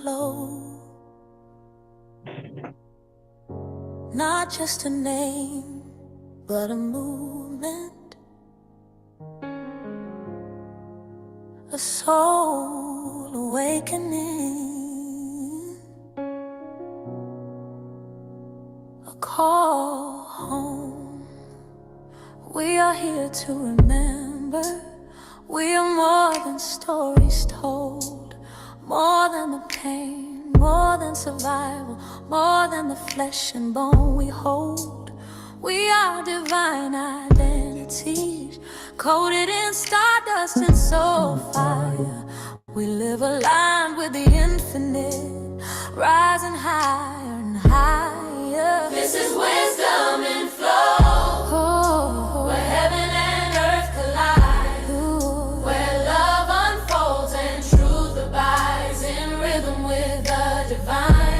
flow. Not just a name, but a movement, a soul awakening, a call home. We are here to remember. We are more than stories told, more than the pain, more than survival, more than the flesh and bone we hold. We are divine identities, coated in stardust and soul fire. We live aligned with the infinite, rising higher and higher. This is wisdom in flow, where heaven and earth collide, where love unfolds and truth abides in rhythm with the divine.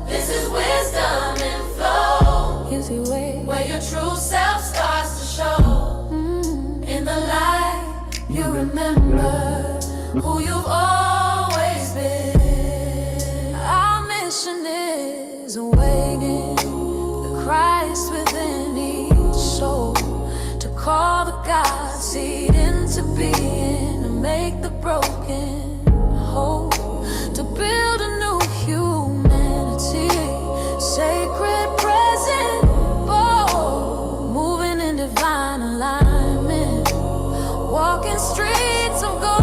This is wisdom in flow, where your true self starts to show. In the light, you remember who you've always been. Our mission is awakening the Christ within each soul, to call the God seed into being, to make the broken whole, to build a new humanity, sacred, present, bold, moving in divine alignment, walking streets of gold.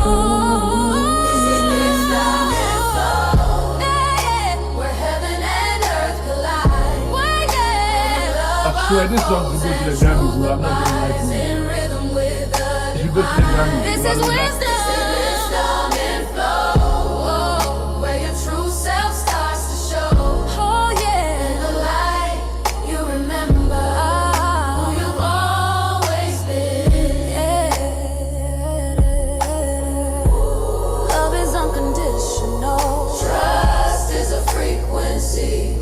I swear this song is good to the Grammys, bro. I'm not gonna lie to you. If you go to the Grammys, This is wisdom in flow, where your true self starts to show. Oh yeah, in the light you remember who you've always been. Love is unconditional. Trust is a frequency.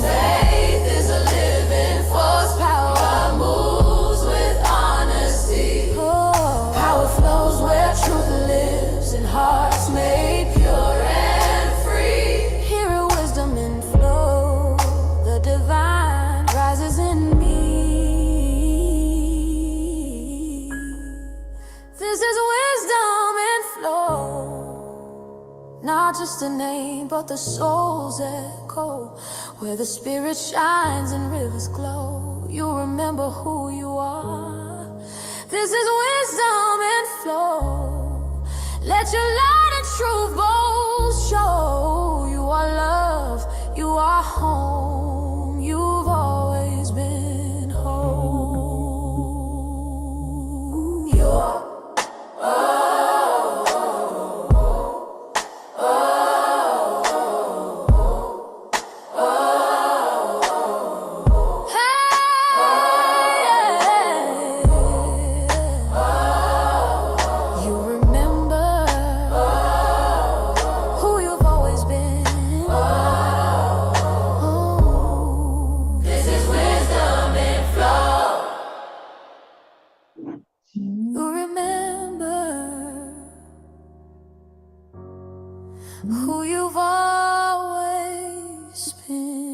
Faith is a living force. Power moves with honesty. Power flows where truth lives, in hearts made pure and free. Hear a wisdom in flow, the divine rises in me. This is wisdom in flow, not just a name, but the soul's echo, where the spirit shines and rivers glow. You remember who you are. This is wisdom in flow. Let your light and truth both show. You are love, you are home. You've always been home. You're who you've always been.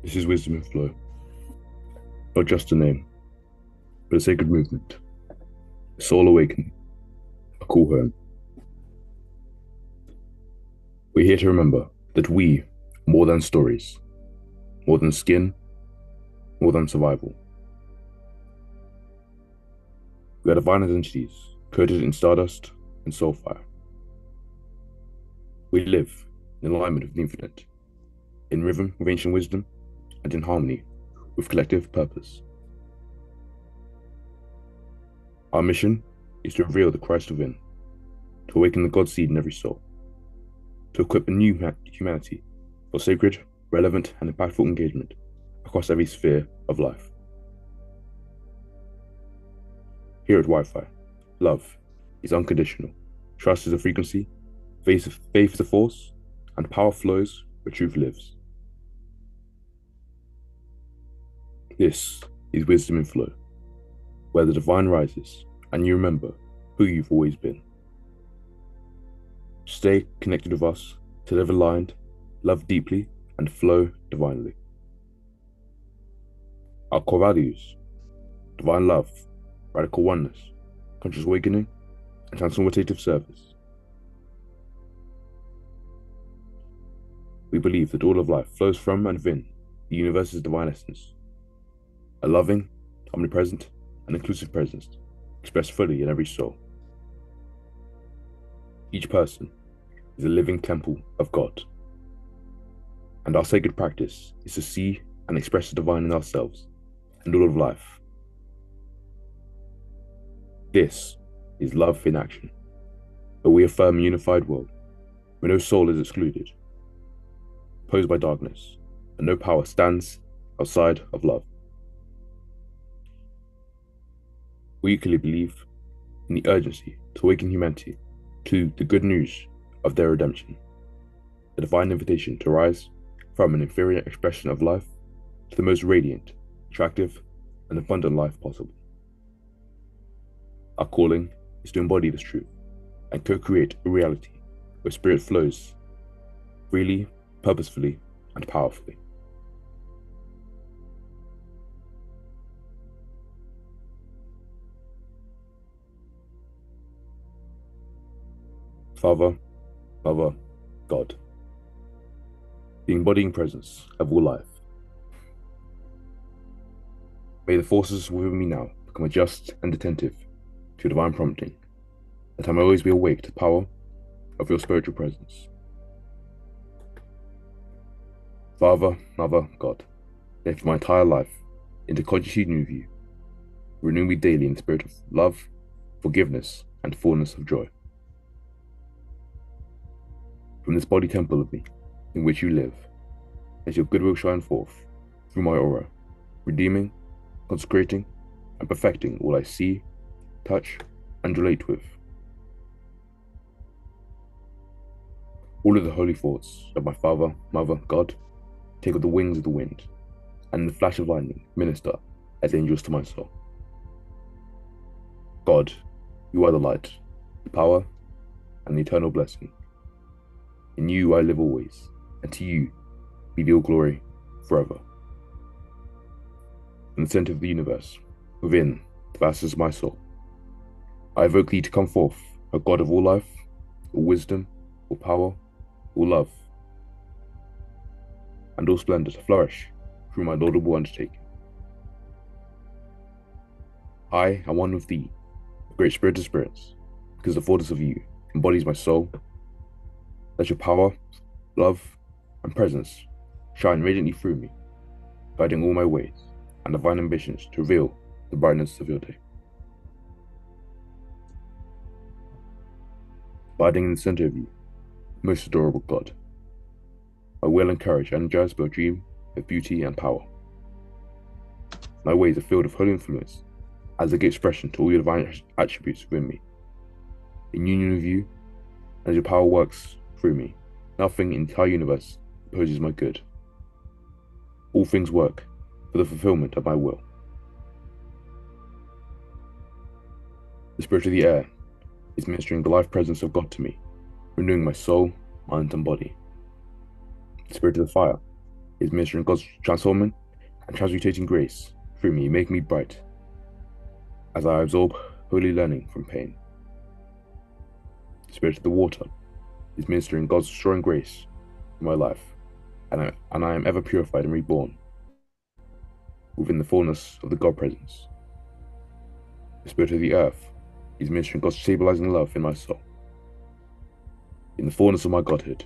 This is wisdom in flow, not just a name, but a sacred movement, a soul awakening, a call home. We're here to remember that we are more than stories, more than skin, more than survival. We are divine identities, coated in stardust and soulfire. We live in alignment with the infinite, in rhythm with ancient wisdom, and in harmony with collective purpose. Our mission is to reveal the Christ within, to awaken the God seed in every soul, to equip a new humanity for sacred, relevant, and impactful engagement across every sphere of life. Here at Wi-Fi, love is unconditional, trust is a frequency, Faith is the force, and power flows where truth lives. This is wisdom in flow, where the divine rises and you remember who you've always been. Stay connected with us to live aligned, love deeply, and flow divinely. Our core values: divine love, radical oneness, conscious awakening, and transformative service. We believe that all of life flows from and within the universe's divine essence, a loving, omnipresent, and inclusive presence expressed fully in every soul. Each person is a living temple of God, and our sacred practice is to see and express the divine in ourselves and all of life. This is love in action, where we affirm a unified world where no soul is excluded, opposed by darkness, and no power stands outside of love. We equally believe in the urgency to awaken humanity to the good news of their redemption, a divine invitation to rise from an inferior expression of life to the most radiant, attractive, and abundant life possible. Our calling is to embody this truth and co-create a reality where spirit flows freely, purposefully, and powerfully. Father, Mother, God, the embodying presence of all life. May the forces within me now become just and attentive to your divine prompting, that I may always be awake to the power of your spiritual presence. Father, Mother, God, lift my entire life into conscious union with you. Renew me daily in the spirit of love, forgiveness, and fullness of joy. From this body temple of me, in which you live, let your goodwill shine forth through my aura, redeeming, consecrating, and perfecting all I see, touch, and relate with. All of the holy thoughts of my Father, Mother, God, take up the wings of the wind, and in the flash of lightning minister as angels to my soul. God, you are the light, the power, and the eternal blessing. In you I live always, and to you be the all glory forever. In the center of the universe, within the vastness of my soul, I evoke thee to come forth, O God of all life, all wisdom, all power, all love, and all splendor to flourish through my laudable undertaking. I am one with thee, the great spirit of spirits, because the fullness of you embodies my soul. Let your power, love, and presence shine radiantly through me, guiding all my ways and divine ambitions to reveal the brightness of your day. Abiding in the center of you, most adorable God, my will and courage energized by a dream of beauty and power. My ways are filled with holy influence as they give expression to all your divine attributes within me. In union with you, as your power works through me, nothing in the entire universe opposes my good. All things work for the fulfillment of my will. The spirit of the air is ministering the life presence of God to me, renewing my soul, mind, and body. The spirit of the fire is ministering God's transforming and transmutating grace through me, making me bright as I absorb holy learning from pain. The spirit of the water is ministering God's restoring grace in my life, and I am ever purified and reborn within the fullness of the God presence. The spirit of the earth is ministering God's stabilizing love in my soul. In the fullness of my Godhood,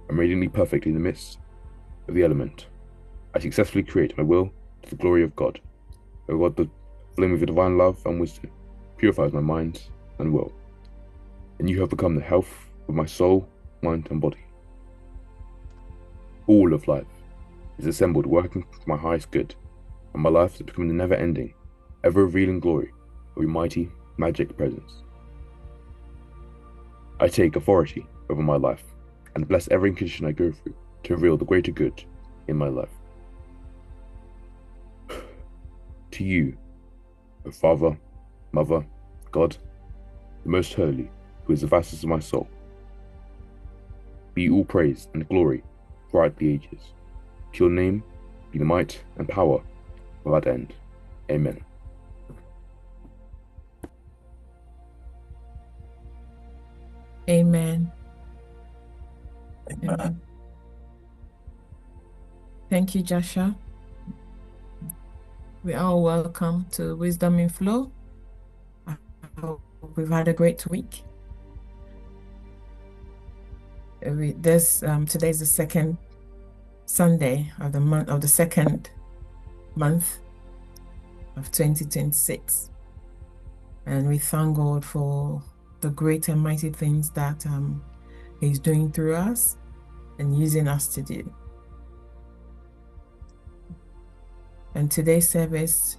I'm radiantly perfect in the midst of the element. I successfully create my will to the glory of God. O God, the flame of your divine love and wisdom purifies my mind and will, and you have become the health of my soul, mind, and body. All of life is assembled working for my highest good, and my life is becoming the never-ending, ever-revealing glory of your mighty, magic presence. I take authority over over my life and bless every condition I go through to reveal the greater good in my life. To you, O Father, Mother, God, the Most Holy, who is the vastness of my soul, be all praise and glory throughout the ages. To your name be the might and power without end. Amen. Amen. Amen. Thank you, Joshua. We are welcome to Wisdom in Flow. I hope we've had a great week. Today's the second Sunday of the month of the second month of 2026, and we thank God for the great and mighty things that He's doing through us and using us to do. And today's service,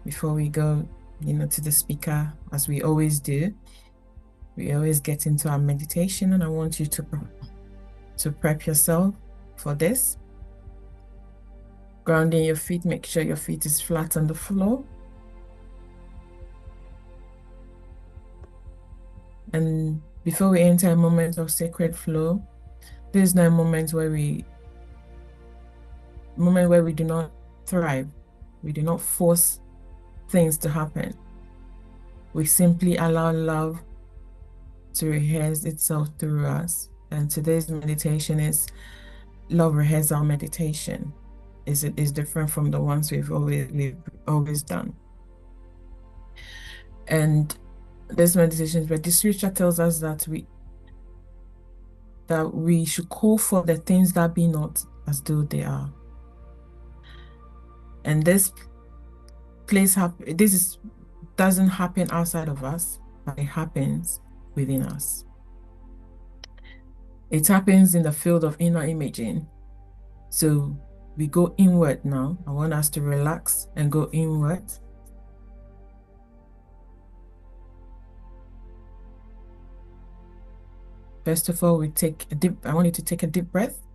before we go, to the speaker, as we always do, we always get into our meditation, and I want you to prep yourself for this. Grounding your feet, make sure your feet is flat on the floor. And before we enter a moment of sacred flow, there's no moment where we do not thrive. We do not force things to happen. We simply allow love to rehearse itself through us. And today's meditation is love rehearsal meditation. Is different from the ones we've always done. And this meditation, where the scripture tells us that we should call for the things that be not as though they are. And this doesn't happen outside of us, but it happens within us. It happens in the field of inner imaging. So we go inward now. I want us to relax and go inward. First of all, I want you to take a deep breath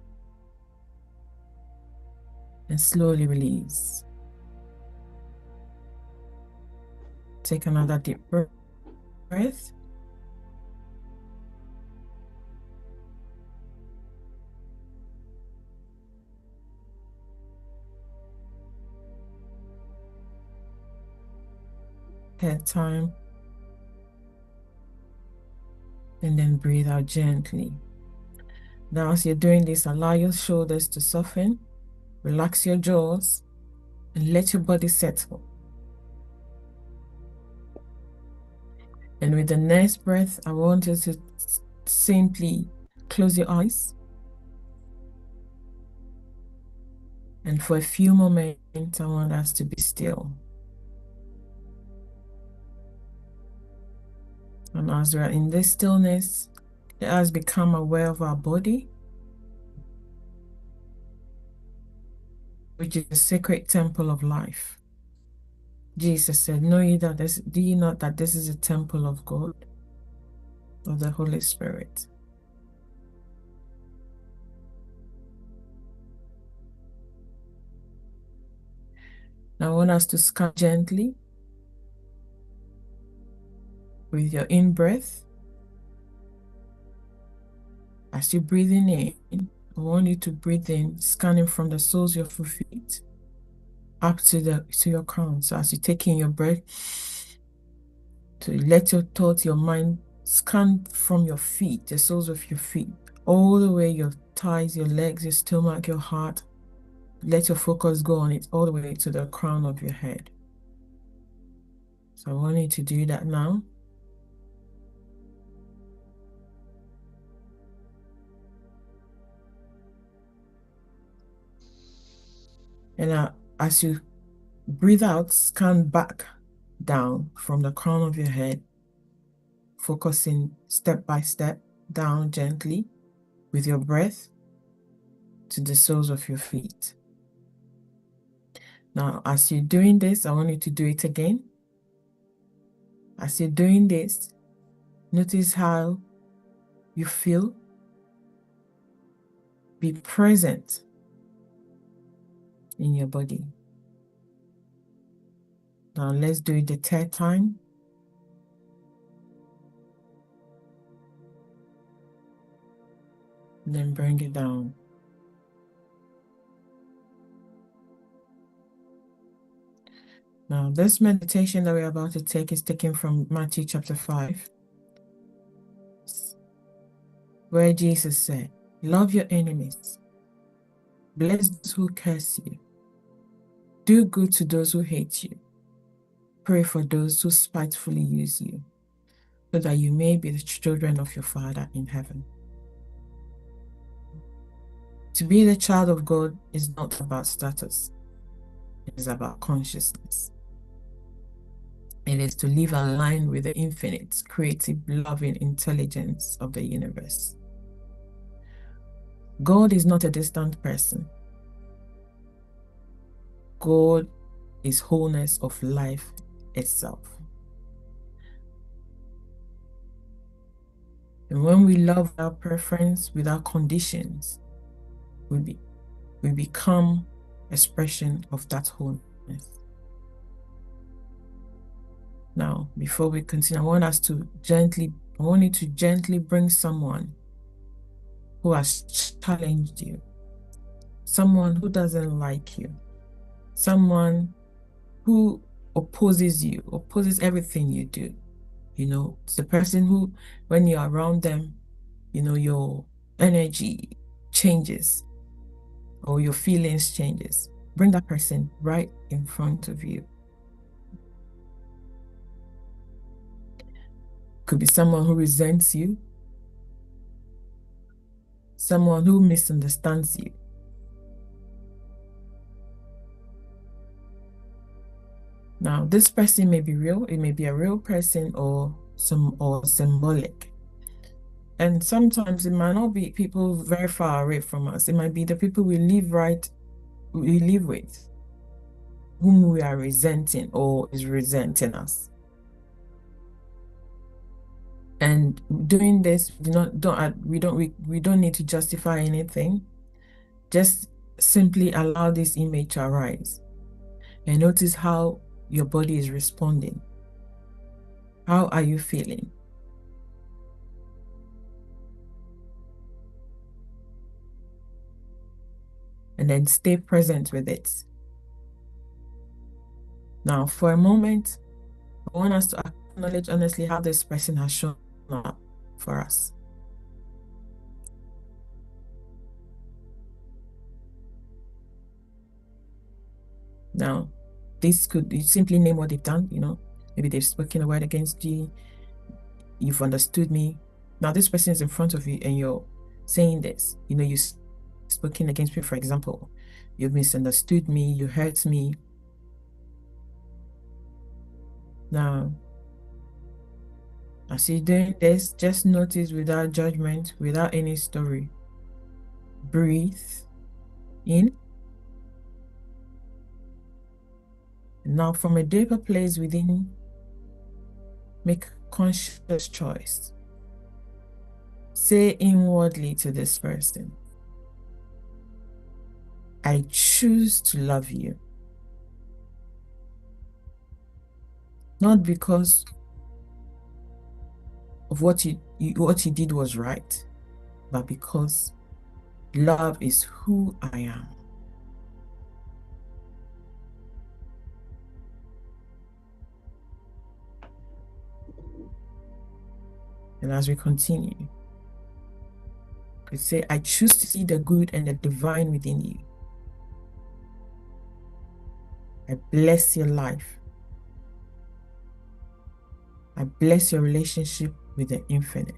and slowly release. Take another deep breath. Head time. And then breathe out gently. Now, as you're doing this, allow your shoulders to soften, relax your jaws, and let your body settle. And with the next breath, I want you to simply close your eyes. And for a few moments, I want us to be still. And as we are in this stillness, let us become aware of our body, which is the sacred temple of life. Jesus said, do you know that this is a temple of God, of the Holy Spirit? Now I want us to scan gently with your in-breath. As you're breathing in, I want you to breathe in, scanning from the soles of your feet up to your crown. So as you take in your breath, to let your thoughts, your mind scan from your feet, the soles of your feet, all the way your thighs, your legs, your stomach, your heart. Let your focus go on it all the way to the crown of your head. So I want you to do that now. And as you breathe out, scan back down from the crown of your head, focusing step by step down gently with your breath to the soles of your feet. Now, as you're doing this, I want you to do it again. As you're doing this, notice how you feel. Be present in your body. Now let's do it the third time. Then bring it down. Now, this meditation that we're about to take is taken from Matthew chapter 5, where Jesus said, "Love your enemies, bless those who curse you, do good to those who hate you, pray for those who spitefully use you, so that you may be the children of your Father in heaven." To be the child of God is not about status. It is about consciousness. It is to live aligned with the infinite, creative, loving intelligence of the universe. God is not a distant person. God is wholeness of life itself. And when we love without preference, without conditions, we become expression of that wholeness. Now, before we continue, I want you to gently bring someone who has challenged you, someone who doesn't like you, someone who opposes you, opposes everything you do. You know, it's the person who, when you're around them, you know, your energy changes or your feelings changes. Bring that person right in front of you. Could be someone who resents you, someone who misunderstands you. Now, this person may be real, it may be a real person or symbolic. And sometimes it might not be people very far away from us. It might be the people we live with, whom we are resenting or is resenting us. And doing this, we don't need to justify anything. Just simply allow this image to arise and notice how your body is responding. How are you feeling? And then stay present with it. Now, for a moment, I want us to acknowledge honestly how this person has shown up for us. Now, this could, you simply name what they've done, you know. Maybe they've spoken a word against you. You've understood me. Now, this person is in front of you and you're saying this. You know, you've spoken against me, for example. You've misunderstood me. You hurt me. Now, as you're doing this, just notice without judgment, without any story. Breathe in. And now, from a deeper place within, make a conscious choice. Say inwardly to this person, "I choose to love you." Not because of what you did was right, but because love is who I am. And as we continue, you could say, "I choose to see the good and the divine within you. I bless your life. I bless your relationship with the infinite."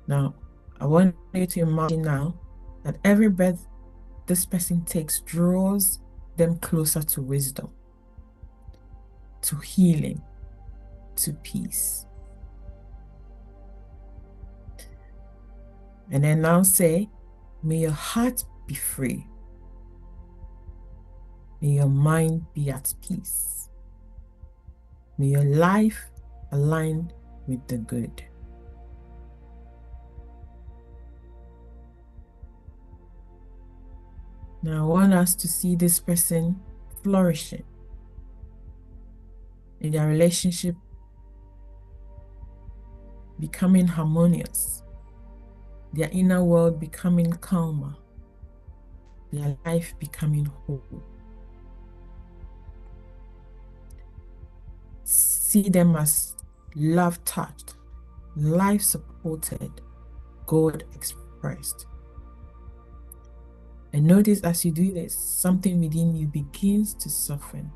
Now, I want you to imagine now that every breath this person takes draws them closer to wisdom, to healing, to peace. And then now say, "May your heart be free. May your mind be at peace. May your life aligned with the good. Now I want us to see this person flourishing in their relationship, becoming harmonious, their inner world becoming calmer, their life becoming whole. See them as love touched, life supported, God expressed. And notice as you do this, something within you begins to soften.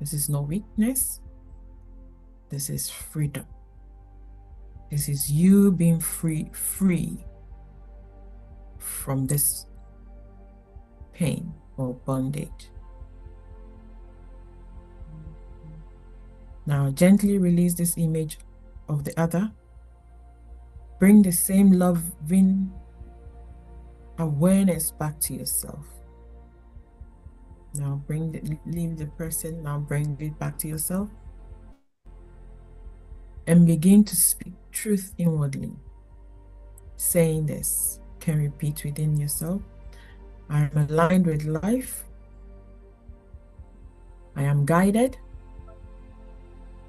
This is no weakness. This is freedom. This is you being free from this pain or bondage. Now gently release this image of the other. Bring the same loving awareness back to yourself. Now leave the person, now bring it back to yourself. And begin to speak truth inwardly. Saying this, you can repeat within yourself. I am aligned with life. I am guided.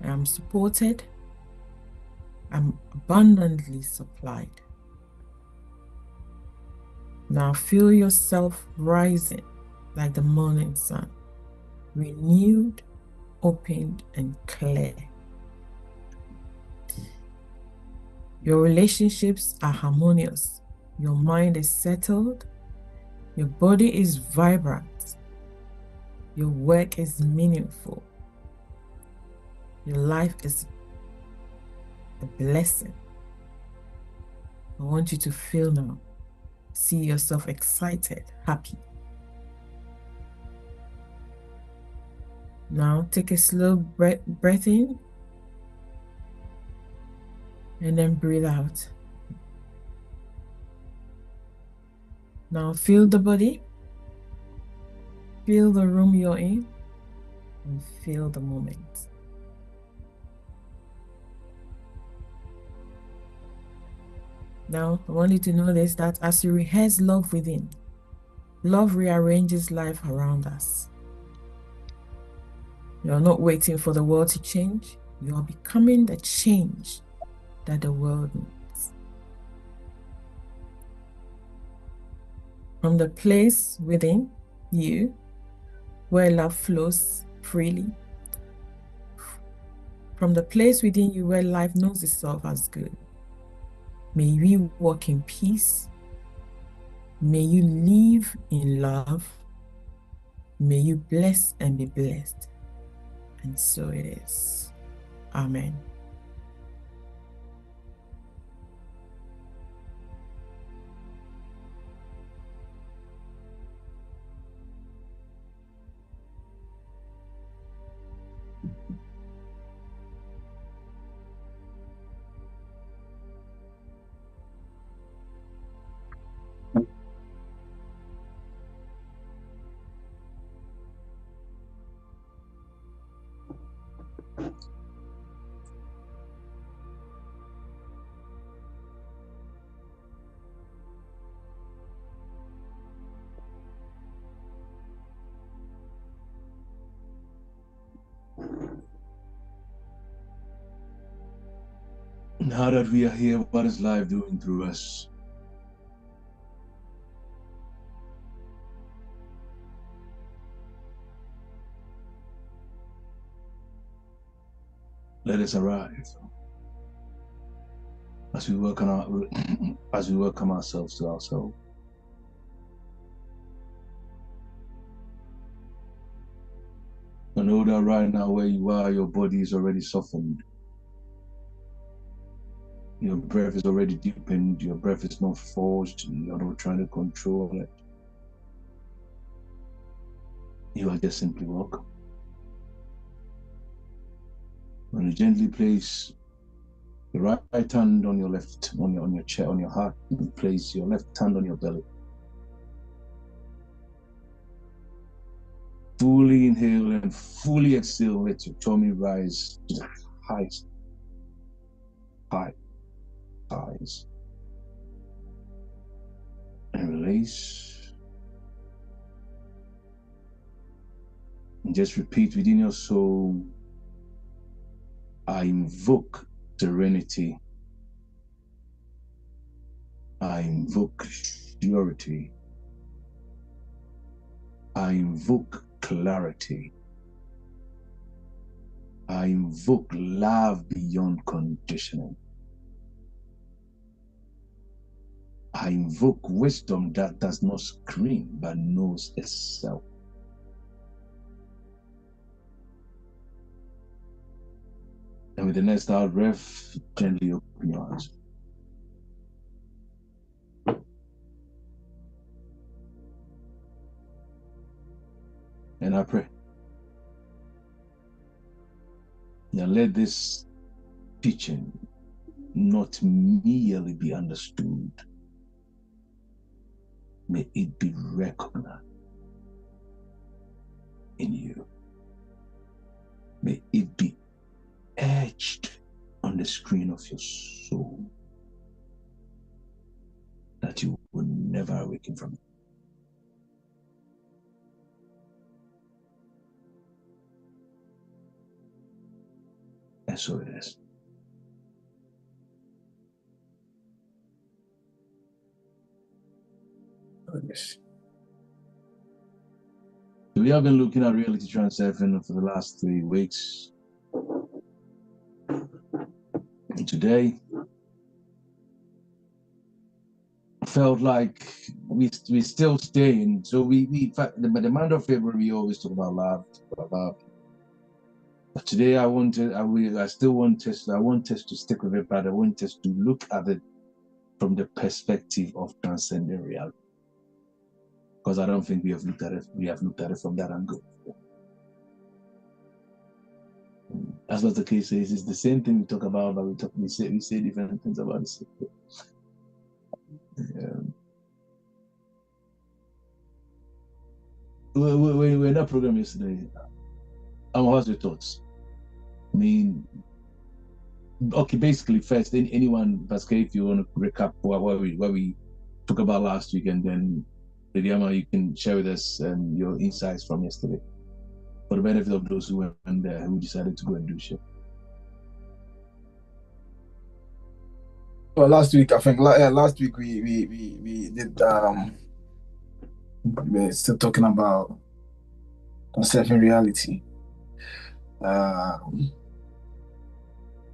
I am supported. I'm abundantly supplied. Now feel yourself rising like the morning sun, renewed, opened, and clear. Your relationships are harmonious. Your mind is settled. Your body is vibrant. Your work is meaningful. Your life is a blessing. I want you to feel now. See yourself excited, happy. Now take a slow breath in and then breathe out. Now feel the body, feel the room you're in, and feel the moment. Now I want you to notice that as you rehearse love within, love rearranges life around us. You're not waiting for the world to change. You are becoming the change that the world needs. From the place within you where love flows freely, from the place within you where life knows itself as good, may we walk in peace. May you live in love. May you bless and be blessed. And so it is. Amen. Now that we are here, what is life doing through us? Let us arrive as we welcome ourselves to ourselves. I know that right now where you are, your body is already softened. Your breath is already deepened. Your breath is not forced. You're not trying to control it. You are just simply welcome. When you gently place the right hand on your left, on your chair, on your heart, and place your left hand on your belly. Fully inhale and fully exhale. Let your tummy rise highs, highs, and release. And just repeat within your soul, I invoke serenity. I invoke purity. I invoke clarity. I invoke love beyond conditioning. I invoke wisdom that does not scream but knows itself. And with the next out breath, gently open your eyes. And I pray. Now let this teaching not merely be understood. May it be recognized in you. May it be etched on the screen of your soul, that you will never awaken from it. And so it is. Yes. We have been looking at reality transurfing for the last 3 weeks. And today, felt like we still staying. So we in fact, the month of February, we always talk about love, But today, I want us to stick with it, but I want us to look at it from the perspective of transcending reality. Because I don't think we have looked at it from that angle. As was the case is, it's the same thing we talk about, but we say different things about it. We in that program yesterday. What's your thoughts? I mean, okay, basically, first, anyone, Pascal, if you want to recap what we talked about last week, and then, Lidiama, you can share with us your insights from yesterday, for the benefit of those who went there, who decided to go and do shit. Well, last week, I think, last week we did, we're still talking about conserving reality.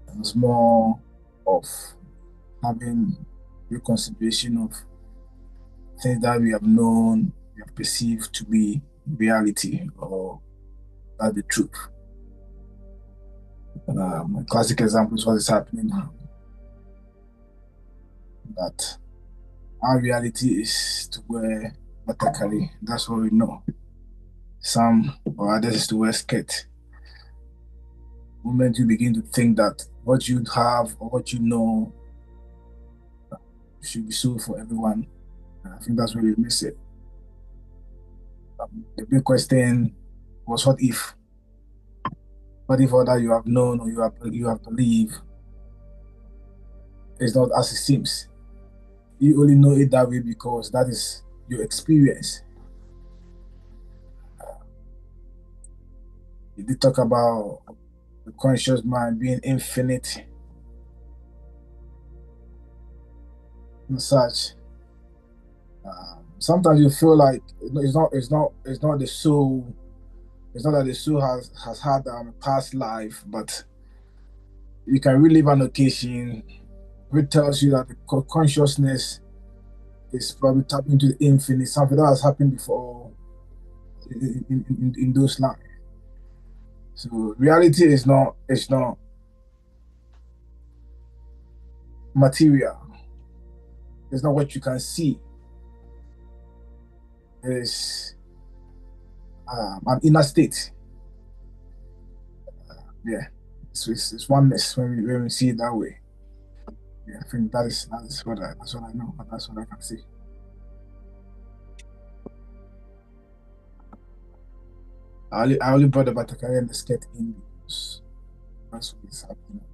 It was more of having reconsideration of things that we have known, we have perceived to be reality or that the truth. A classic example is what is happening now. That our reality is to wear batakari. That's what we know. Some or others is to wear skirt. The moment you begin to think that what you have or what you know should be so for everyone, I think that's where we miss it. The big question was, what if? What if all that you have known or you have believed is not as it seems? You only know it that way because that is your experience. You did talk about the conscious mind being infinite and such. Sometimes you feel like it's not the soul. It's not that the soul has had a past life, but you can relive an occasion which tells you that the consciousness is probably tapping into the infinite, something that has happened before in those lines. So reality is not material. It's not what you can see. It's an inner state. Yeah, it's oneness when we see it that way. Yeah, I think that's what I know, and that's what I can see. I only brought the Batakari and the skirt in because So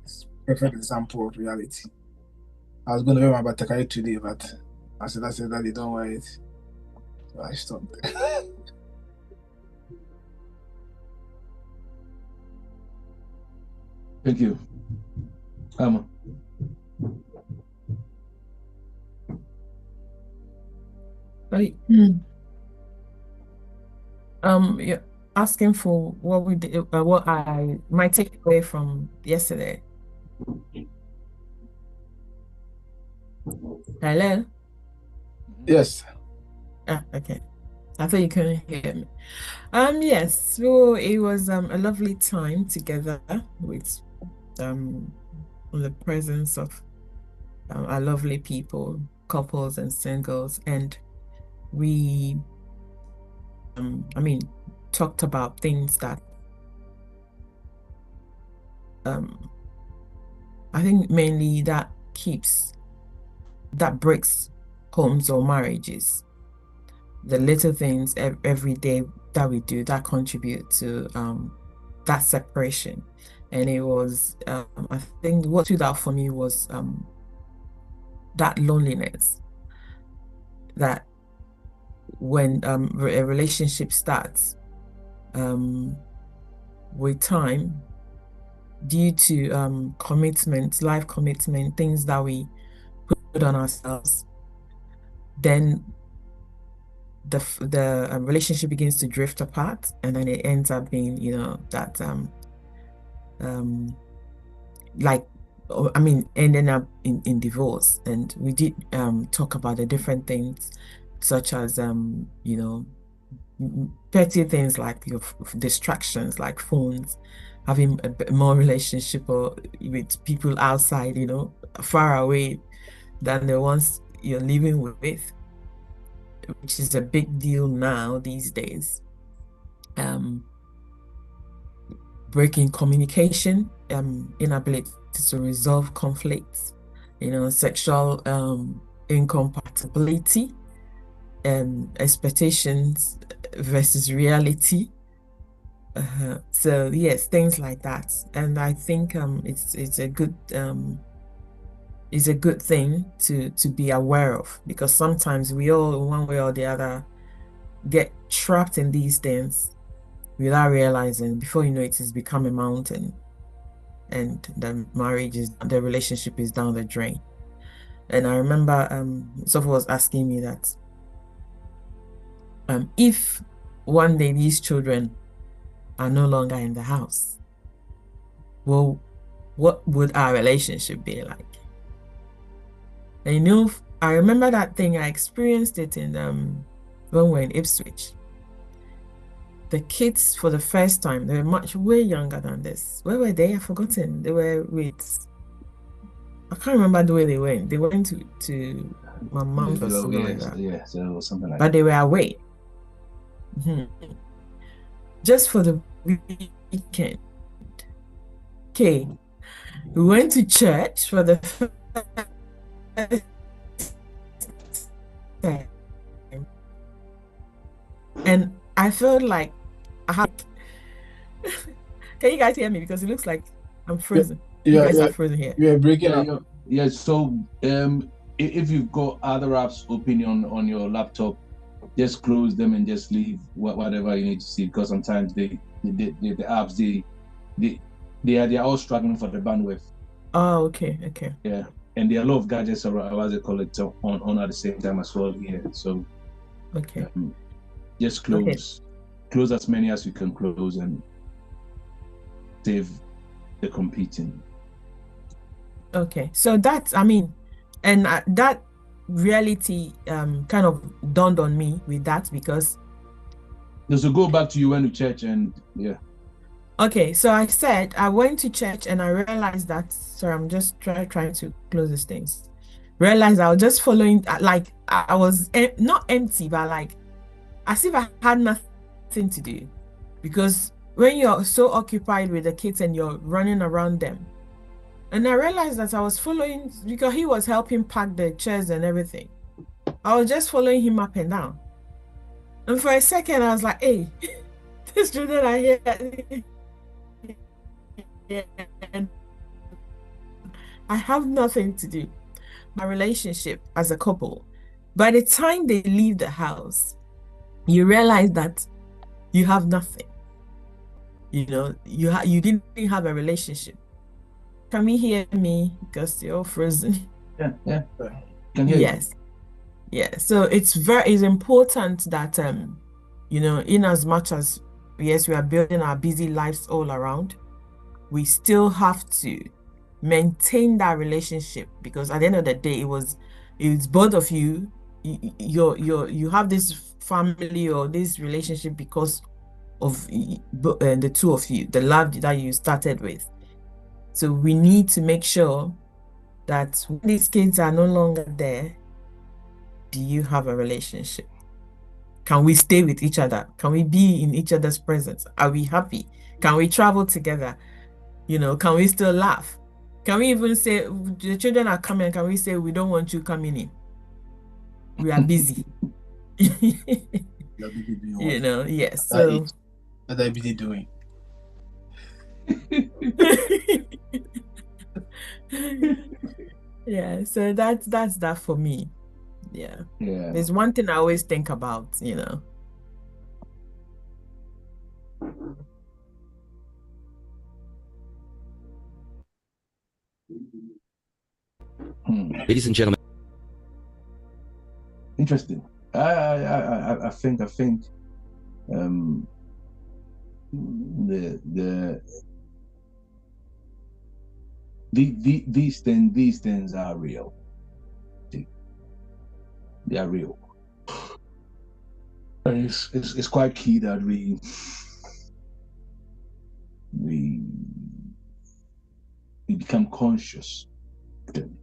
it's perfect example of reality. I was going to wear my batakai today, but I said, Daddy, don't wear it. So I stopped. Thank you. Amma. You're asking for what we did, what I might take away from yesterday. Hello? Yes. Okay. I thought you couldn't hear me. Yes, so it was a lovely time together with the presence of our lovely people, couples and singles, and we talked about things that I think mainly that breaks homes or marriages. The little things every day that we do that contribute to that separation. And it was I think what stood out for me was that loneliness, that when a relationship starts, with time, due to commitment, life commitment, things that we put on ourselves, then the relationship begins to drift apart, and then it ends up being, that ending up in divorce. And we did talk about the different things, such as petty things like your distractions, like phones, having a more relationship or with people outside, far away than the ones you're living with, which is a big deal now these days. Breaking communication, inability to resolve conflicts, sexual incompatibility, expectations versus reality. So yes, things like that. And I think it's a good thing to be aware of, because sometimes we all, one way or the other, get trapped in these things without realizing. Before you know it, it's become a mountain, and the relationship is down the drain. And I remember someone was asking me that if one day these children are no longer in the house, well, what would our relationship be like? And I remember that thing, I experienced it in when we were in Ipswich. The kids, for the first time, they were way younger than this. Where were they? I've forgotten. They were I can't remember the way they went. They went to my mom's or something like that. Yeah, so something like but that. They were away. Just for the weekend. Okay. We went to church for the first time. And I felt like I had... Can you guys hear me? Because it looks like I'm frozen. You guys are frozen here. You're breaking up. Yeah, so if you've got other apps open on your laptop, just close them and just leave whatever you need to see, because sometimes the apps they're all struggling for the bandwidth. Oh, okay. Yeah, and there are a lot of gadgets around, as they call it, on at the same time as well here. So okay, just close as many as you can close and save the competing. Okay, so that's, and that reality kind of dawned on me with that, because So go back to you went to church and yeah. Okay, so I said I went to church and I realized that, sorry, I'm just trying to close these things. Realized I was just following, like I was not empty, but like as if I had nothing to do. Because when you're so occupied with the kids and you're running around them, and I realized that I was following, because he was helping pack the chairs and everything. I was just following him up and down. And for a second, I was like, hey, these children are here. and I have nothing to do. My relationship as a couple, by the time they leave the house, you realize that you have nothing. You know, you didn't have a relationship. Can we hear me? Because you're frozen. Yeah. Can hear Yes. Yeah. So it's important that you know, in as much as yes, we are building our busy lives all around, we still have to maintain that relationship, because at the end of the day, it's both of you. You have this family or this relationship because of the two of you, the love that you started with. So we need to make sure that when these kids are no longer there, do you have a relationship? Can we stay with each other? Can we be in each other's presence? Are we happy? Can we travel together? You know, can we still laugh? Can we even say the children are coming? Can we say we don't want you coming in? We are busy. You're busy doing You what? know, yes. That So is what are you busy doing? yeah, so that's that for me. Yeah. Yeah. There's one thing I always think about, you know. Ladies and gentlemen. Interesting. I think these things are real. They are real. And it's quite key that we become conscious of them.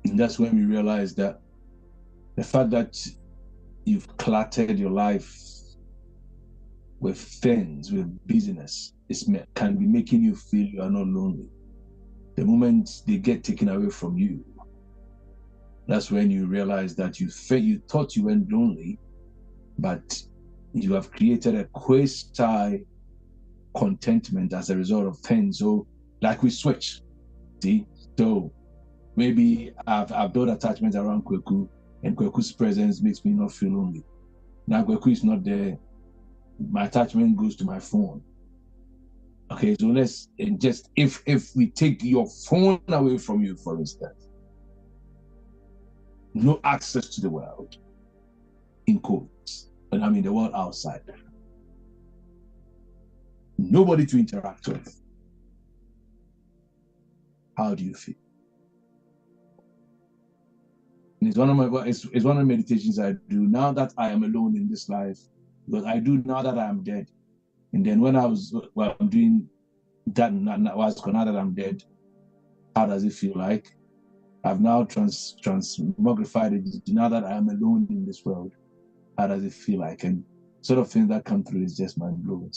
And that's when we realize that the fact that you've cluttered your life with things, with business, can be making you feel you are not lonely. The moment they get taken away from you, that's when you realize that you thought you weren't lonely, but you have created a quasi contentment as a result of things. So, like we switch, see. So maybe I've built attachment around Kweku, and Kweku's presence makes me not feel lonely. Now Kweku is not there, my attachment goes to my phone. Okay, so let's just if we take your phone away from you, for instance, no access to the world, in quotes, and I mean the world outside, nobody to interact with. How do you feel? And it's one of the meditations I do now that I am alone in this life, because I do now that I am dead. And then when I'm doing that now that I'm dead, how does it feel like? I've now transmogrified it. Now that I am alone in this world, how does it feel like? And sort of things that come through is just mind blowing.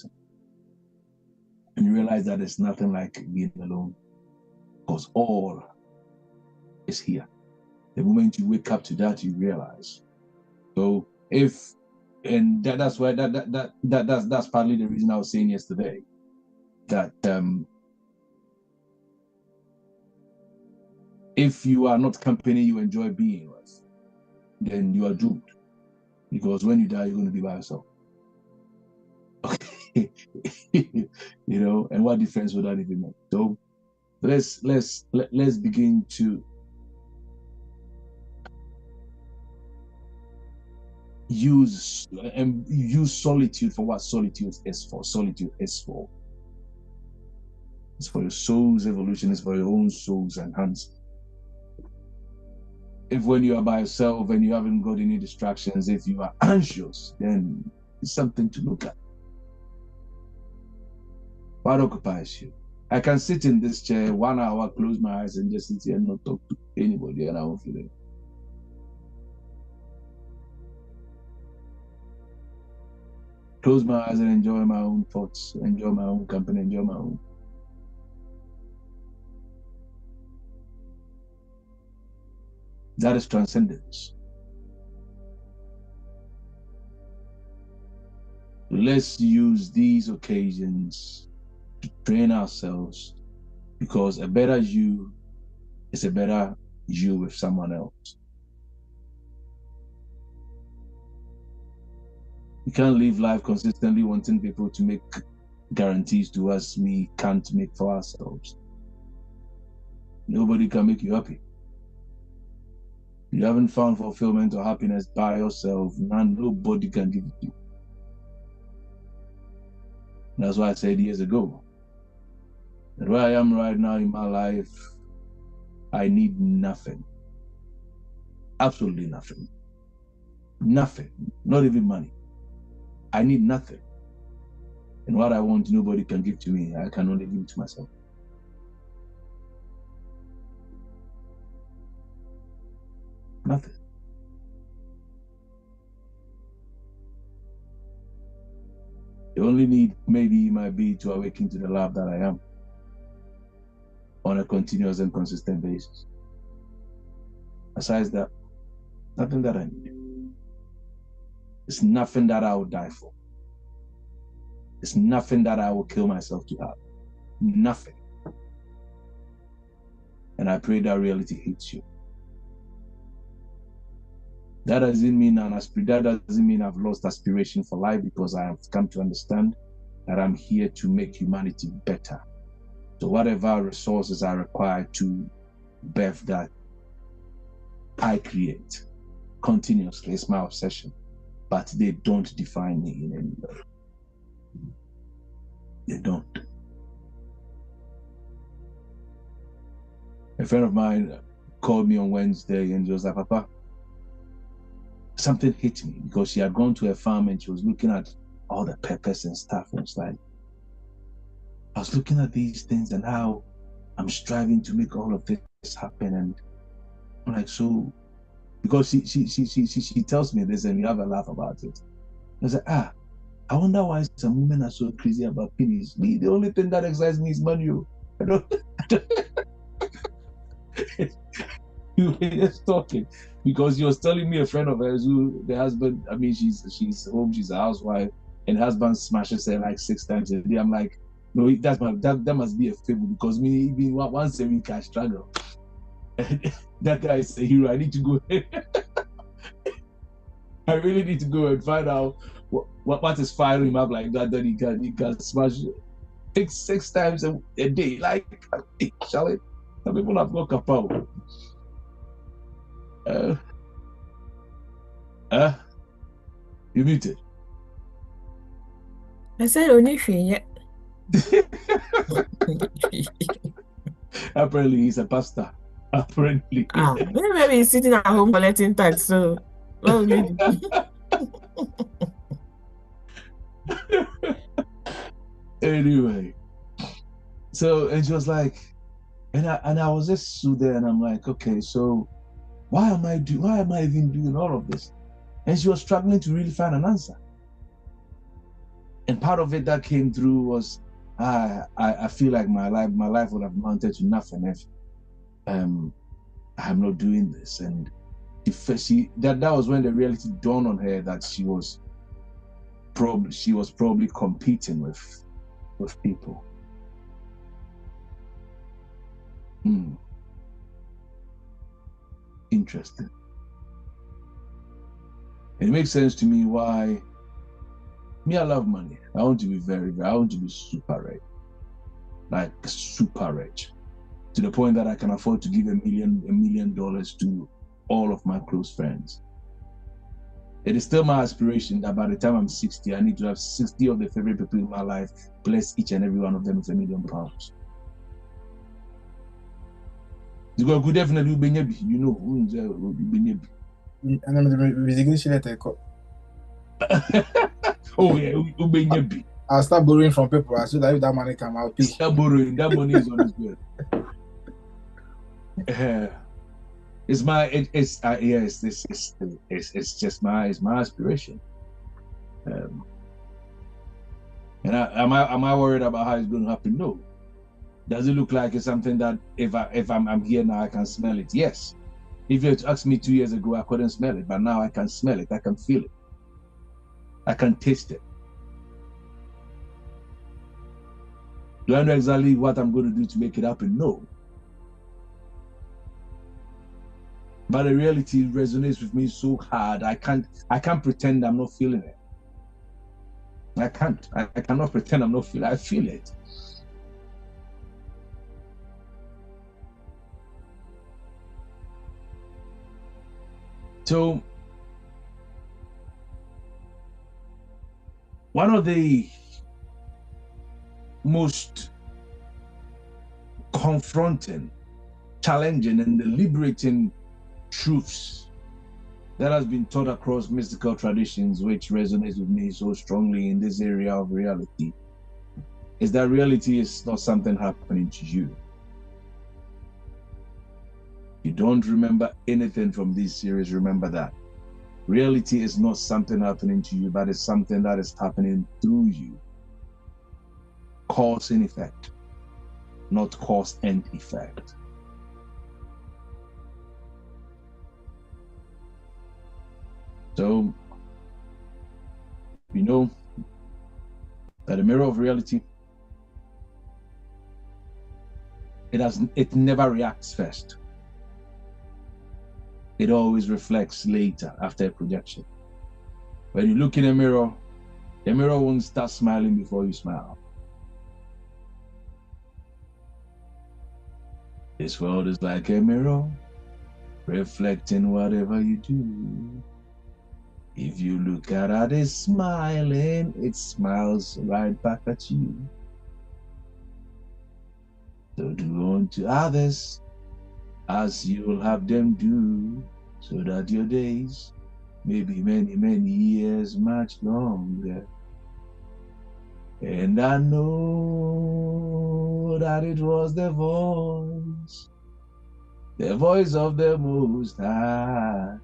And you realize that it's nothing like being alone, because all is here. The moment you wake up to that, you realize. So that's why that's partly the reason I was saying yesterday that if you are not company you enjoy being with, then you are doomed, because when you die, you're going to be by yourself. Okay. You know, and what difference would that even make? So let's begin to use solitude for what solitude is for. Solitude is for. It's for your soul's evolution. It's for your own soul's enhancement. If when you are by yourself and you haven't got any distractions, if you are anxious, then it's something to look at. What occupies you? I can sit in this chair 1 hour, close my eyes, and just sit here and not talk to anybody, and I won't feel it. Close my eyes and enjoy my own thoughts, enjoy my own company, enjoy my own. That is transcendence. Let's use these occasions to train ourselves, because a better you is a better you with someone else. We can't live life consistently wanting people to make guarantees to us we can't make for ourselves. Nobody can make you happy. You haven't found fulfillment or happiness by yourself, and nobody can give it to you. That's why I said years ago that where I am right now in my life, I need nothing. Absolutely nothing. Nothing. Not even money. I need nothing. And what I want, nobody can give to me. I can only give it to myself. Nothing. The only need maybe might be to awaken to the love that I am on a continuous and consistent basis. Besides that, nothing that I need. It's nothing that I would die for. It's nothing that I will kill myself to have. Nothing. And I pray that reality hits you. That doesn't mean I've lost aspiration for life, because I have come to understand that I'm here to make humanity better. So whatever resources are required to birth that, I create continuously. It's my obsession. But they don't define me in any way. They don't. A friend of mine called me on Wednesday and she was like, Papa, something hit me, because she had gone to a farm and she was looking at all the peppers and stuff. And it's like, I was looking at these things and how I'm striving to make all of this happen. And I'm like, so, because she tells me this and we have a laugh about it. I was like, I wonder why some women are so crazy about pennies. Me, the only thing that excites me is money. I don't we were just talking, because he was telling me a friend of hers who the husband, I mean, she's home, she's a housewife, and husband smashes her like 6 times a day. I'm like, no, that must be a fable, because me, even once a week I struggle. That guy is a hero. I need to go. I really need to go and find out what is firing him up like that he can smash 6 times a day. Like, shall it? Some people have got kapow. You muted. I said only yet. Apparently he's a pastor. Apparently. Maybe he's sitting at home collecting tax, so what will you do? Anyway, so, and she was like, and I was just stood there and I'm like, okay, so why am I even doing all of this? And she was struggling to really find an answer. And part of it that came through was, I feel like my life would have amounted to nothing if I'm not doing this. And that was when the reality dawned on her that she was probably competing with people. Interesting. It makes sense to me why me, I love money. I want to be I want to be super rich. Like super rich. To the point that I can afford to give $1 million to all of my close friends. It is still my aspiration that by the time I'm 60, I need to have 60 of the favorite people in my life, bless each and every one of them with £1 million. You go good definitely be, you know, and then the resignation letter. Oh yeah, I'll start borrowing from people. I should have that money come out. Start borrowing. That money is on its way. It's just my aspiration. And am I worried about how it's going to happen? No. Does it look like it's something that if I'm here now I can smell it? Yes. If you had asked me 2 years ago, I couldn't smell it, but now I can smell it. I can feel it. I can taste it. Do I know exactly what I'm going to do to make it happen? No. But the reality resonates with me so hard. I can't pretend I'm not feeling it. I can't. I cannot pretend I'm not feeling it. I feel it. So one of the most confronting, challenging, and liberating truths that has been taught across mystical traditions, which resonates with me so strongly in this area of reality, is that reality is not something happening to you. You don't remember anything from this series, remember that. Reality is not something happening to you, but it's something that is happening through you. Cause and effect, not cause and effect. So, we know that the mirror of reality, it never reacts first. It always reflects later after a projection. When you look in a mirror, the mirror won't start smiling before you smile. This world is like a mirror, reflecting whatever you do. If you look at it smiling, it smiles right back at you. So do unto others as you will have them do, so that your days may be many, many years much longer. And I know that it was the voice of the Most High.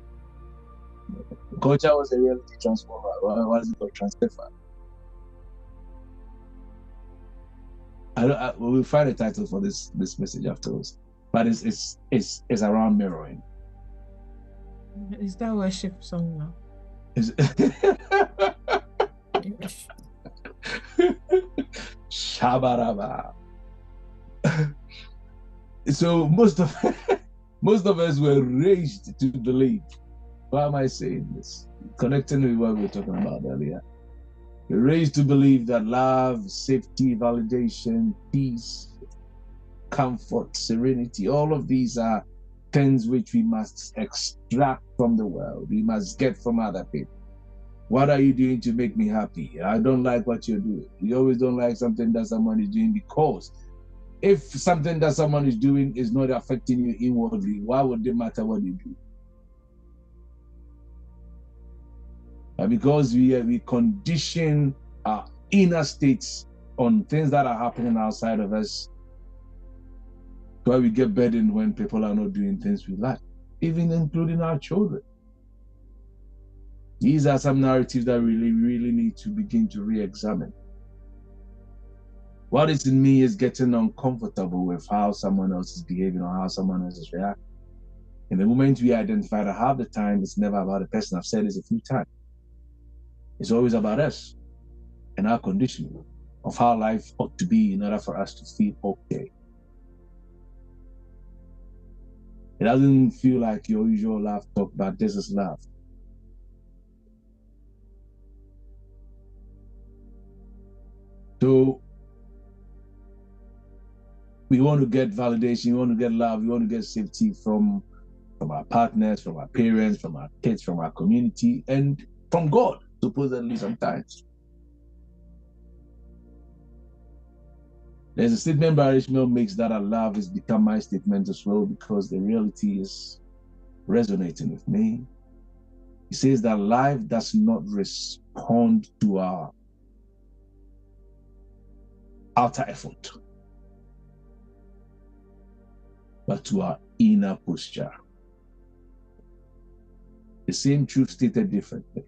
Culture was a reality transformer. What is it called? Transfer. We'll find a title for this message afterwards, but it's around mirroring. Is that worship song now? Shabaraba. So most of us were raised to believe. Why am I saying this? Connecting with what we were talking about earlier. We're raised to believe that love, safety, validation, peace, comfort, serenity, all of these are things which we must extract from the world. We must get from other people. What are you doing to make me happy? I don't like what you're doing. You always don't like something that someone is doing, because if something that someone is doing is not affecting you inwardly, why would it matter what you do? Because we condition our inner states on things that are happening outside of us, why we get burdened when people are not doing things we like, even including our children. These are some narratives that really need to begin to re-examine. What is in me is getting uncomfortable with how someone else is behaving or how someone else is reacting. In the moment we identify that half the time it's never about the person, I've said this a few times. It's always about us and our conditioning of how life ought to be in order for us to feel okay. It doesn't feel like your usual laugh talk, but this is love. So we want to get validation, we want to get love, we want to get safety from our partners, from our parents, from our kids, from our community, and from God, supposedly sometimes. There's a statement by Ishmael makes that love has become my statement as well, because the reality is resonating with me. He says that life does not respond to our outer effort, but to our inner posture. The same truth stated differently.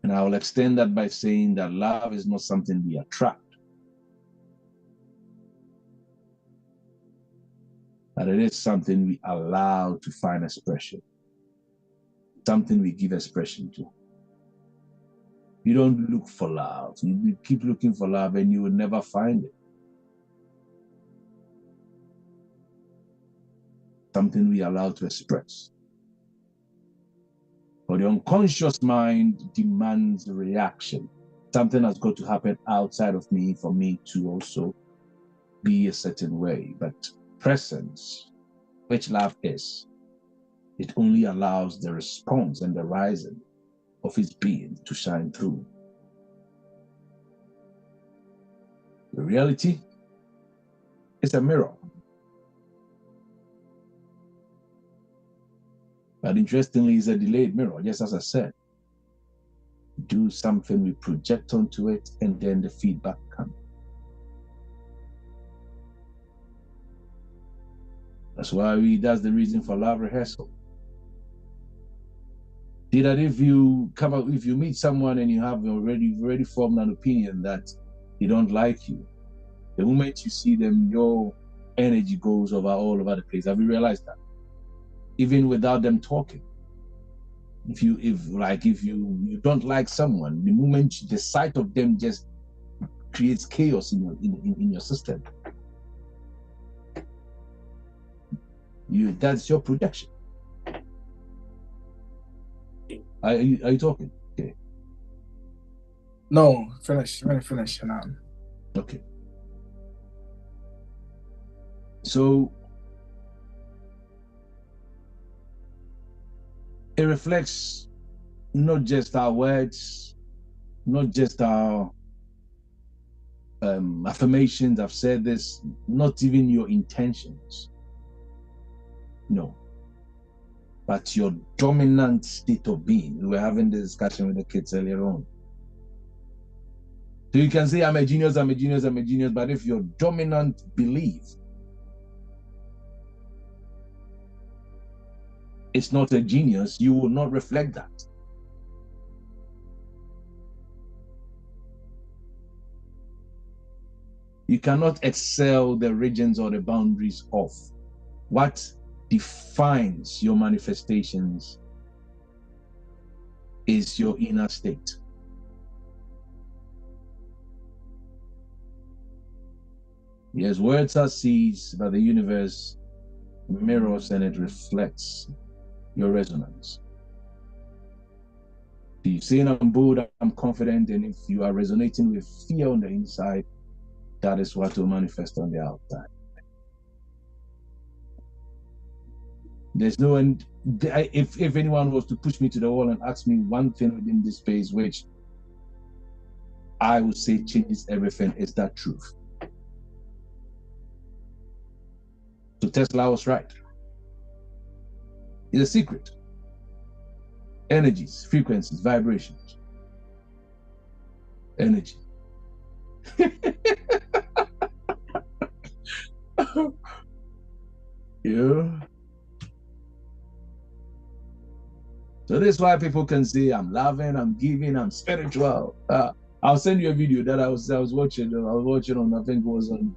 And I will extend that by saying that love is not something we attract, but it is something we allow to find expression, something we give expression to. You don't look for love. You keep looking for love and you will never find it. Something we allow to express. But the unconscious mind demands a reaction. Something has got to happen outside of me for me to also be a certain way. But presence, which love is, it only allows the response and the rising of its being to shine through. The reality is a mirror. But interestingly, it's a delayed mirror, just as I said. Do something, we project onto it, and then the feedback comes. That's why that's the reason for love rehearsal. See that if you meet someone and you have already formed an opinion that they don't like you, the moment you see them, your energy goes all over the place. Have you realized that? Even without them talking. If you don't like someone, the moment the sight of them just creates chaos in your system. That's your projection. Are you talking? Okay. No, finish. Finish. Okay. So it reflects not just our words, not just our affirmations. I've said this, not even your intentions. No. But your dominant state of being. We were having this discussion with the kids earlier on. So you can say, I'm a genius, but if your dominant belief is not a genius, you will not reflect that. You cannot excel the regions or the boundaries of what defines your manifestations is your inner state. Yes, words are seeds, but the universe mirrors and it reflects your resonance. If you're saying I'm bold, I'm confident, and if you are resonating with fear on the inside, that is what will manifest on the outside. There's no end. If anyone was to push me to the wall and ask me one thing within this space, which I would say changes everything, is that truth. So Tesla was right. It's a secret. Energies, frequencies, vibrations. Energy. Yeah. So this is why people can say, I'm loving, I'm giving, I'm spiritual. I'll send you a video that I was watching. I was watching on, I think it was on.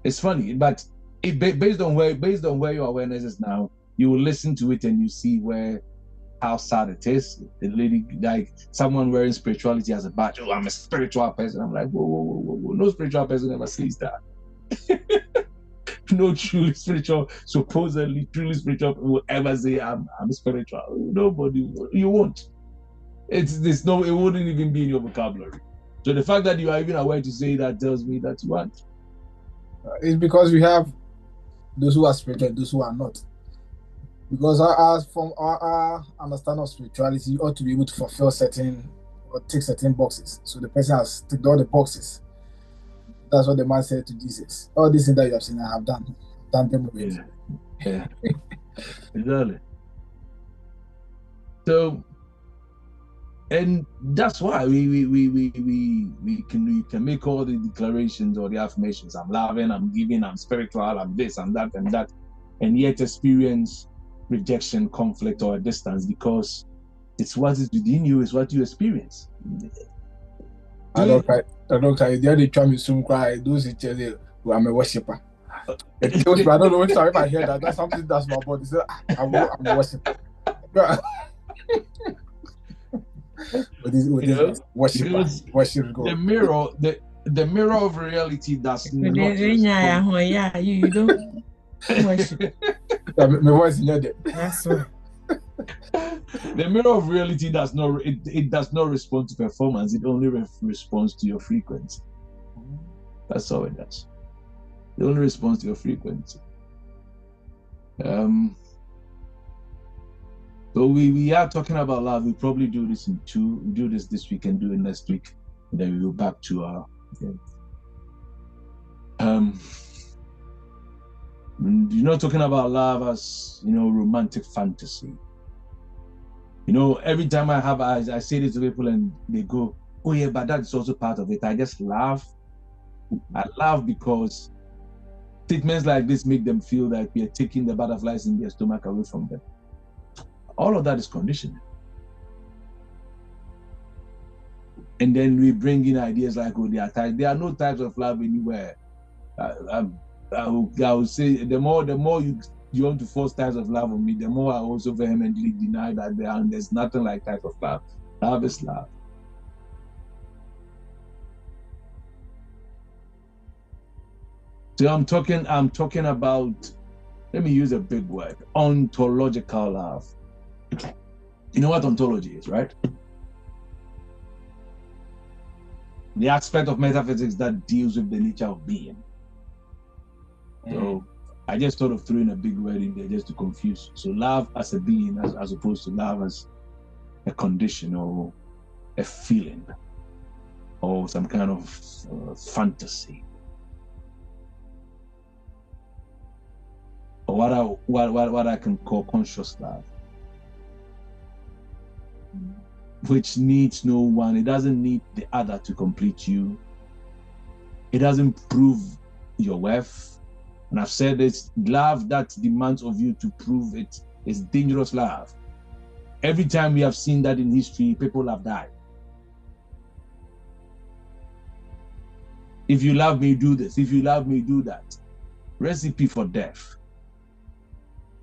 It's funny, but based on where your awareness is now, you will listen to it and you see how sad it is. The lady, like someone wearing spirituality as a badge. Oh, I'm a spiritual person. I'm like, whoa. No spiritual person ever says that. No truly spiritual, supposedly truly spiritual will ever say I'm spiritual. Nobody, you won't. It wouldn't even be in your vocabulary. So the fact that you are even aware to say that tells me that you aren't. It's because we have those who are spiritual, those who are not. Because from our understanding of spirituality, you ought to be able to fulfill tick certain boxes. So the person has ticked all the boxes. That's what the man said to Jesus. All these things that you have seen, I have done them already. Yeah. Exactly. So, and that's why we can make all the declarations or the affirmations. I'm loving, I'm giving, I'm spiritual, I'm this, I'm that, and yet experience rejection, conflict, or distance because it's what is within you, is what you experience. I don't cry. The other time you soon cry. Those who tell you, I'm a worshiper. I don't know which time if I hear that. That's something that's my body. I'm a worshiper. with this worship because God. the mirror of reality does not Yeah, you don't worship. My voice is not there. That's right. The mirror of reality does not respond to performance. It only responds to your frequency. That's all it does. It only responds to your frequency. So we are talking about love. We probably do this we do this week and do it next week, and then we go back to our you're not talking about love as romantic fantasy. Every time I say this to people and they go, oh yeah, but that's also part of it. I just laugh. I laugh because statements like this make them feel like we are taking the butterflies in their stomach away from them. All of that is conditioning. And then we bring in ideas like, oh, there are no types of love anywhere. I would say the more you want to force types of love on me, the more I also vehemently deny that there's nothing like type of love. Love is love. So I'm talking about, let me use a big word, ontological love. You know what ontology is, right? The aspect of metaphysics that deals with the nature of being. So I just sort of threw in a big word in there just to confuse. So love as a being as opposed to love as a condition or a feeling or some kind of fantasy. Or what I can call conscious love, which needs no one. It doesn't need the other to complete you. It doesn't prove your worth. And I've said this, love that demands of you to prove it is dangerous love. Every time we have seen that in history, people have died. If you love me, do this. If you love me, do that. Recipe for death.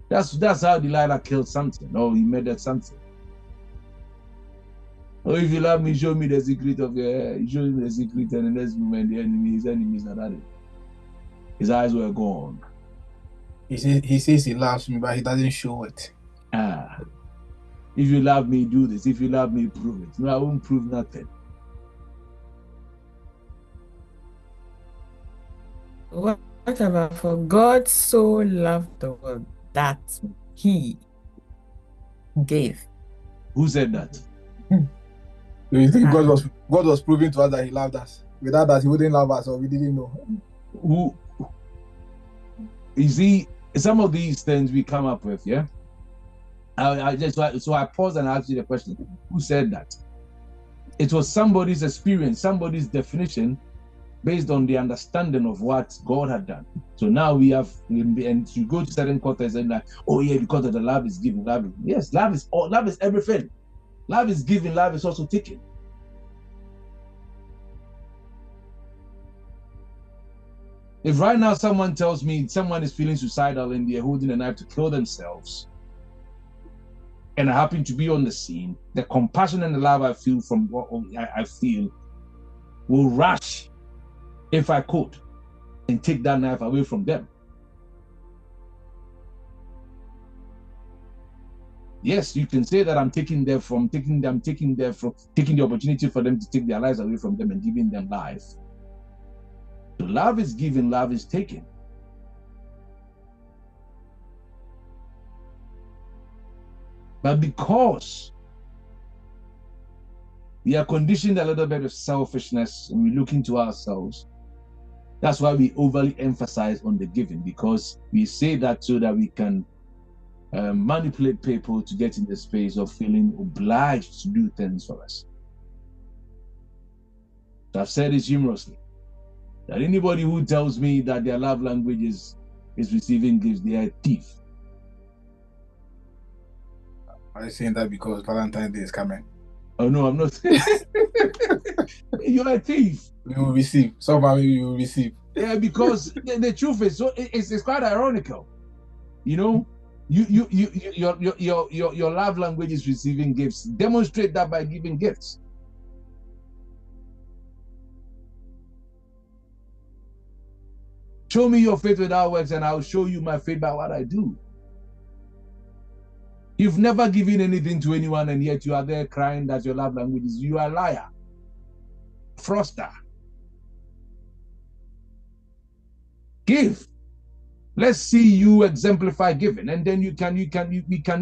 That's how Delilah killed something, or he murdered something. Or if you love me, show me the secret of your hair. He shows me the secret, and the next moment, his enemies are dead. His eyes were gone. He says he loves me, but he doesn't show it. If you love me, do this. If you love me, prove it. No, I won't prove nothing. Whatever. For God so loved the world that he gave. Who said that? Do you think God was proving to us that he loved us? Without that, he wouldn't love us, or we didn't know. Who? You see, some of these things we come up with, yeah? So I paused and asked you the question, who said that? It was somebody's experience, somebody's definition based on the understanding of what God had done. So now we have, and you go to certain quarters and like, oh yeah, because of the love is giving, love is, yes, love is everything. Love is giving, love is also taking. If right now someone tells me someone is feeling suicidal and they're holding a knife to kill themselves, and I happen to be on the scene, the compassion and the love I feel from what I feel will rush, if I could, and take that knife away from them. Yes, you can say that I'm taking the opportunity for them to take their lives away from them and giving them life. So love is given, love is taken. But because we are conditioned a little bit of selfishness and we look into ourselves, that's why we overly emphasize on the giving, because we say that so that we can manipulate people to get in the space of feeling obliged to do things for us. So I've said this humorously, that anybody who tells me that their love language is receiving gifts, they are a thief. Are you saying that because Valentine's Day is coming? Oh no, I'm not. You're a thief. You will receive. Somehow you will receive. Yeah, because the truth is, so it's quite ironical. You know, Your love language is receiving gifts. Demonstrate that by giving gifts. Show me your faith without works, and I'll show you my faith by what I do. You've never given anything to anyone, and yet you are there crying that your love language is. You are a liar, froster. Give. Let's see you exemplify giving, and then we can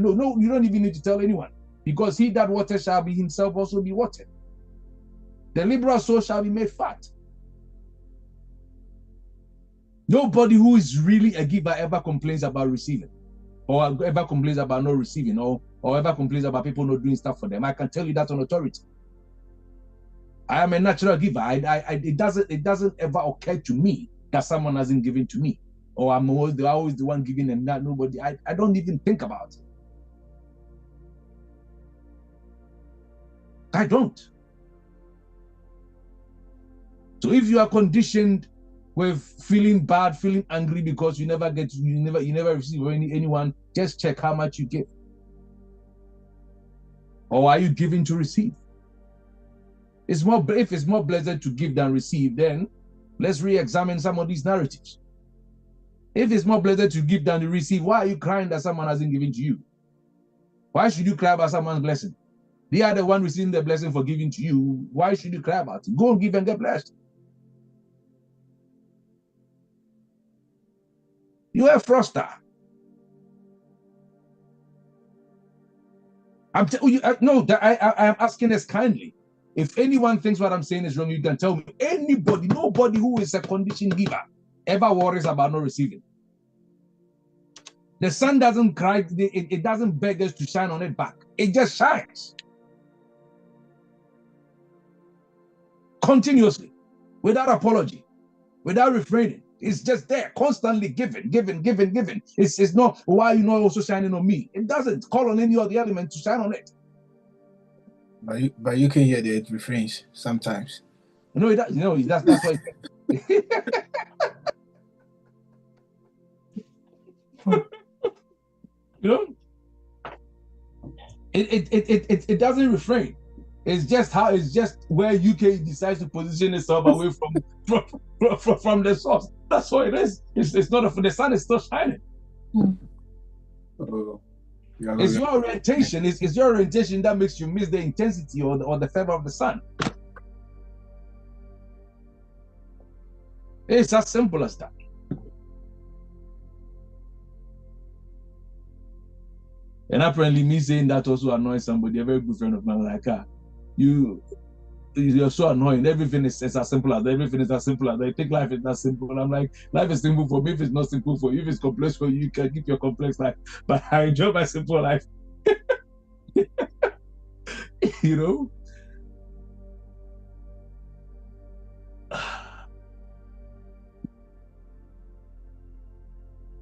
know. No, you don't even need to tell anyone, because he that waters shall be himself also be watered. The liberal soul shall be made fat. Nobody who is really a giver ever complains about receiving, or ever complains about not receiving, or ever complains about people not doing stuff for them. I can tell you that on authority. I am a natural giver. It doesn't ever occur to me that someone hasn't given to me, or I'm always the one giving and not nobody. I don't even think about it. I don't. So if you are conditioned with feeling bad, feeling angry because you never receive anyone, just check how much you give. Or are you giving to receive? If it's more blessed to give than receive, then let's re-examine some of these narratives. If it's more blessed to give than to receive, why are you crying that someone hasn't given to you? Why should you cry about someone's blessing? They are the one receiving the blessing for giving to you. Why should you cry about it? Go and give and get blessed. You are a froster. I'm telling you, no, I am asking this kindly. If anyone thinks what I'm saying is wrong, you can tell me. Nobody who is a conditioned giver ever worries about not receiving. The sun doesn't cry, it doesn't beg us to shine on it back. It just shines. Continuously, without apology, without refraining. It's just there, constantly giving. It's not, why are you not also shining on me? It doesn't call on any other element to shine on it. But you can hear the refrains sometimes. No, it does. No, that's why. You know, it doesn't refrain. It's just where UK decides to position itself away from the source. That's what it is. It's not the sun is still shining. It's your orientation. It's your orientation that makes you miss the intensity or the fervor of the sun. It's as simple as that. And apparently, me saying that also annoys somebody. A very good friend of mine, like, you're so annoying. Everything is as simple as that. Everything is as simple as that. I think life is not simple. I'm like, life is simple for me. If it's not simple for you, if it's complex for you, you can keep your complex life. But I enjoy my simple life. You know?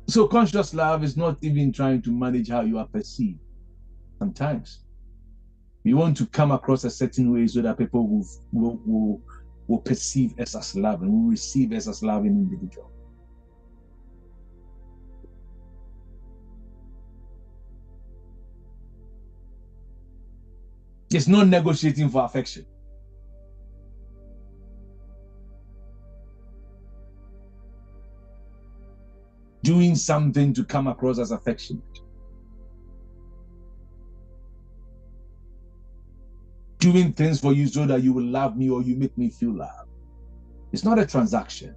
So conscious love is not even trying to manage how you are perceived. Sometimes we want to come across a certain way so that people will perceive us as love and will receive us as loving individual. It's not negotiating for affection. Doing something to come across as affectionate. Doing things for you so that you will love me or you make me feel loved. It's not a transaction.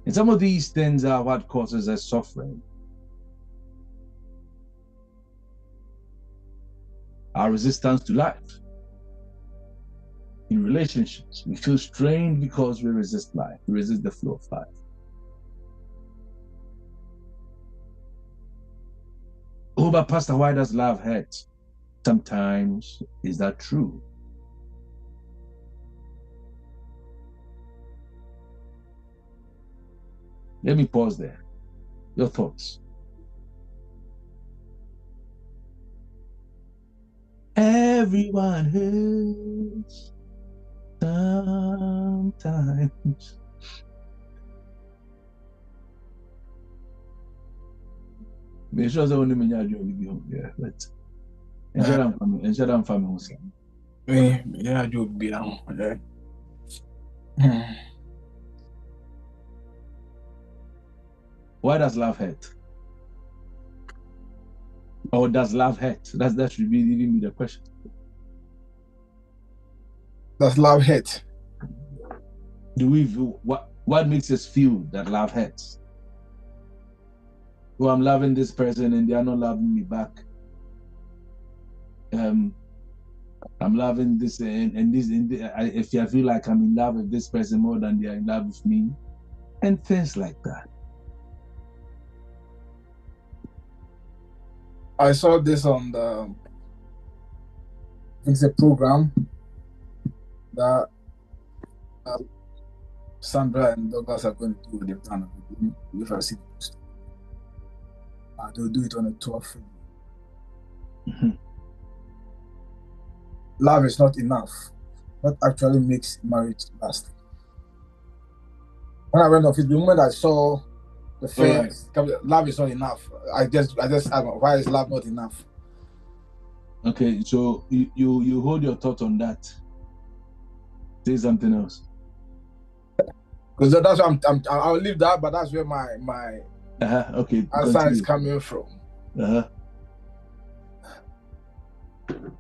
And some of these things are what causes us suffering. Our resistance to life. In relationships, we feel strained because we resist life. We resist the flow of life. Oh, but Pastor, why does love hurt? Sometimes, is that true? Let me pause there. Your thoughts. Everyone hurts sometimes. Make sure that only me job will be home. Yeah, but ensure I'm family. Yeah, job be now. Why does love hurt? Or does love hurt? That should be even be the question. Does love hurt? Do we feel, what makes us feel that love hurts? Oh, I'm loving this person and they are not loving me back. I'm loving this and this. If I feel like I'm in love with this person more than they are in love with me, and things like that. I saw this on the, I think it's a program that Sandra and Douglas are going to do. They've done it. If I see the post, they'll do it on a 12th. Love is not enough. What actually makes marriage last? When I went off it, the moment I saw the phrase, love is not enough, I just asked, why is love not enough? Okay, so you hold your thought on that. Say something else. Because that's what I'll leave that, but that's where my okay answer is coming from.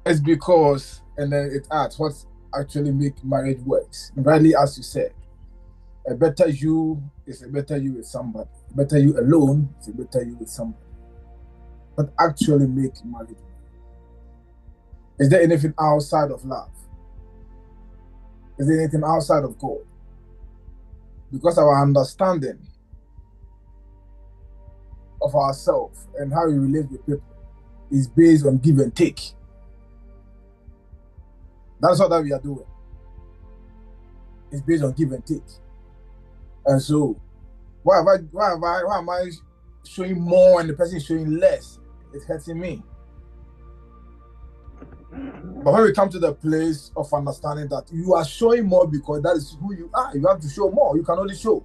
It's because, and then it adds what actually make marriage works. Rightly, as you said, a better you is a better you with somebody. A better you alone is a better you with somebody. What actually make marriage work? Is there anything outside of love? Is there anything outside of God? Because our understanding of ourselves and how we relate with people is based on give and take. That's all that we are doing. It's based on give and take. And so, why am I showing more and the person is showing less? It's hurting me. But when we come to the place of understanding that you are showing more because that is who you are, you have to show more. You can only show.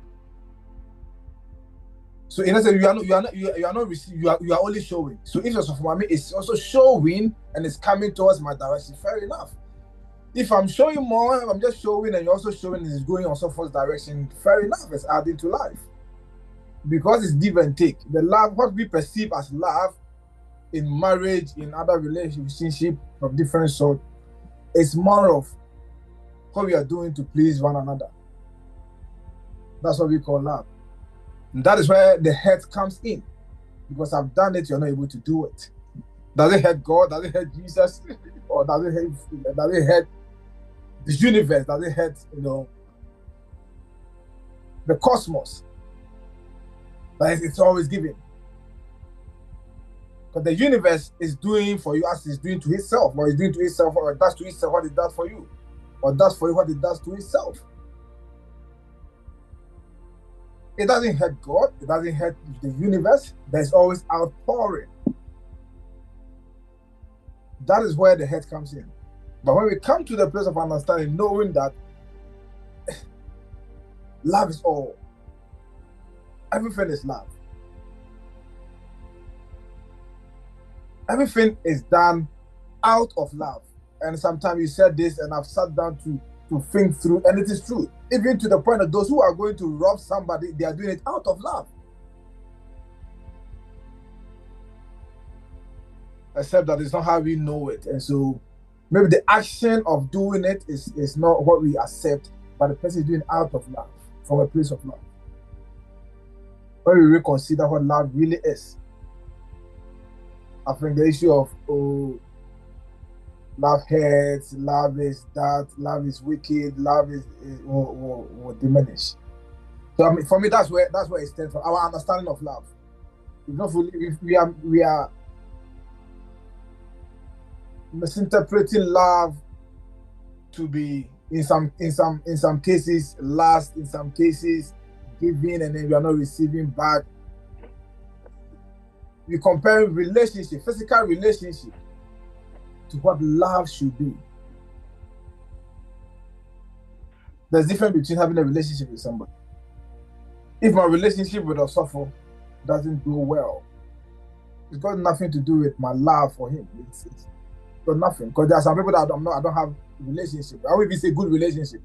So in essence, you are only showing. So if your mommy is also showing and it's coming towards my direction, fair enough. If I'm showing more, I'm just showing and you're also showing and it's going on someone's direction, fair enough, it's adding to life. Because it's give and take. The love, what we perceive as love in marriage, in other relationship of different sort, it's more of what we are doing to please one another. That's what we call love. And that is where the hurt comes in. Because I've done it, you're not able to do it. Does it hurt God? Does it hurt Jesus? Or does it hurt the universe? Does it hurt, the cosmos? That it's always giving. Because the universe is doing for you as it's doing to itself, or it's doing to itself, or it does to itself what it does for you, or does for you what it does to itself. It doesn't hurt God, it doesn't hurt the universe, there's always outpouring. That is where the hurt comes in. But when we come to the place of understanding, knowing that love is all, everything is love. Everything is done out of love. And sometimes you said this, and I've sat down to think through, and it is true. Even to the point that those who are going to rob somebody, they are doing it out of love. Except that it's not how we know it. And so maybe the action of doing it is not what we accept, but the person is doing it out of love, from a place of love. When we reconsider what love really is, I think the issue of, love hurts, love is that, love is wicked, love will diminish. So I mean, for me, that's where it stems from. Our understanding of love. If we are misinterpreting love to be in some cases last, in some cases giving, and then we are not receiving back. We compare relationship, physical relationship, to what love should be. There's a difference between having a relationship with somebody. If my relationship with a suffer doesn't go well, It's got nothing to do with my love for him. It's got nothing. Because there are some people that I don't have relationship. I would even say good relationship.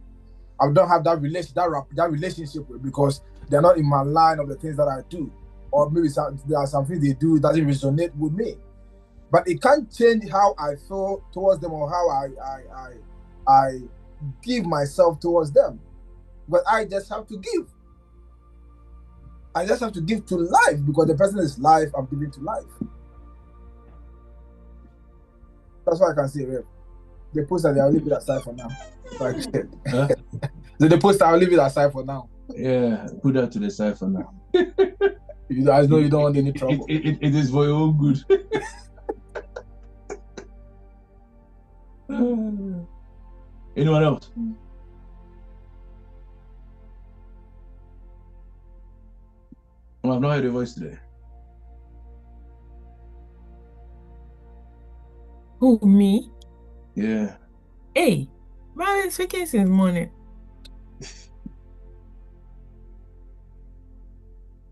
I don't have that relationship with, because they're not in my line of the things that I do, or maybe there are some things they do that doesn't resonate with me. But it can't change how I feel towards them, or how I give myself towards them. But I just have to give. I just have to give to life, because the person is life. I'm giving to life. That's what I can say, Rev. The poster, I'll leave it aside for now. Like I said. Huh? So the poster, I'll leave it aside for now. Yeah, put that to the side for now. I know you don't want any trouble. It is for your own good. Anyone else? Oh, I've not heard your voice today. Who, me? Yeah. Hey, I've been speaking since morning.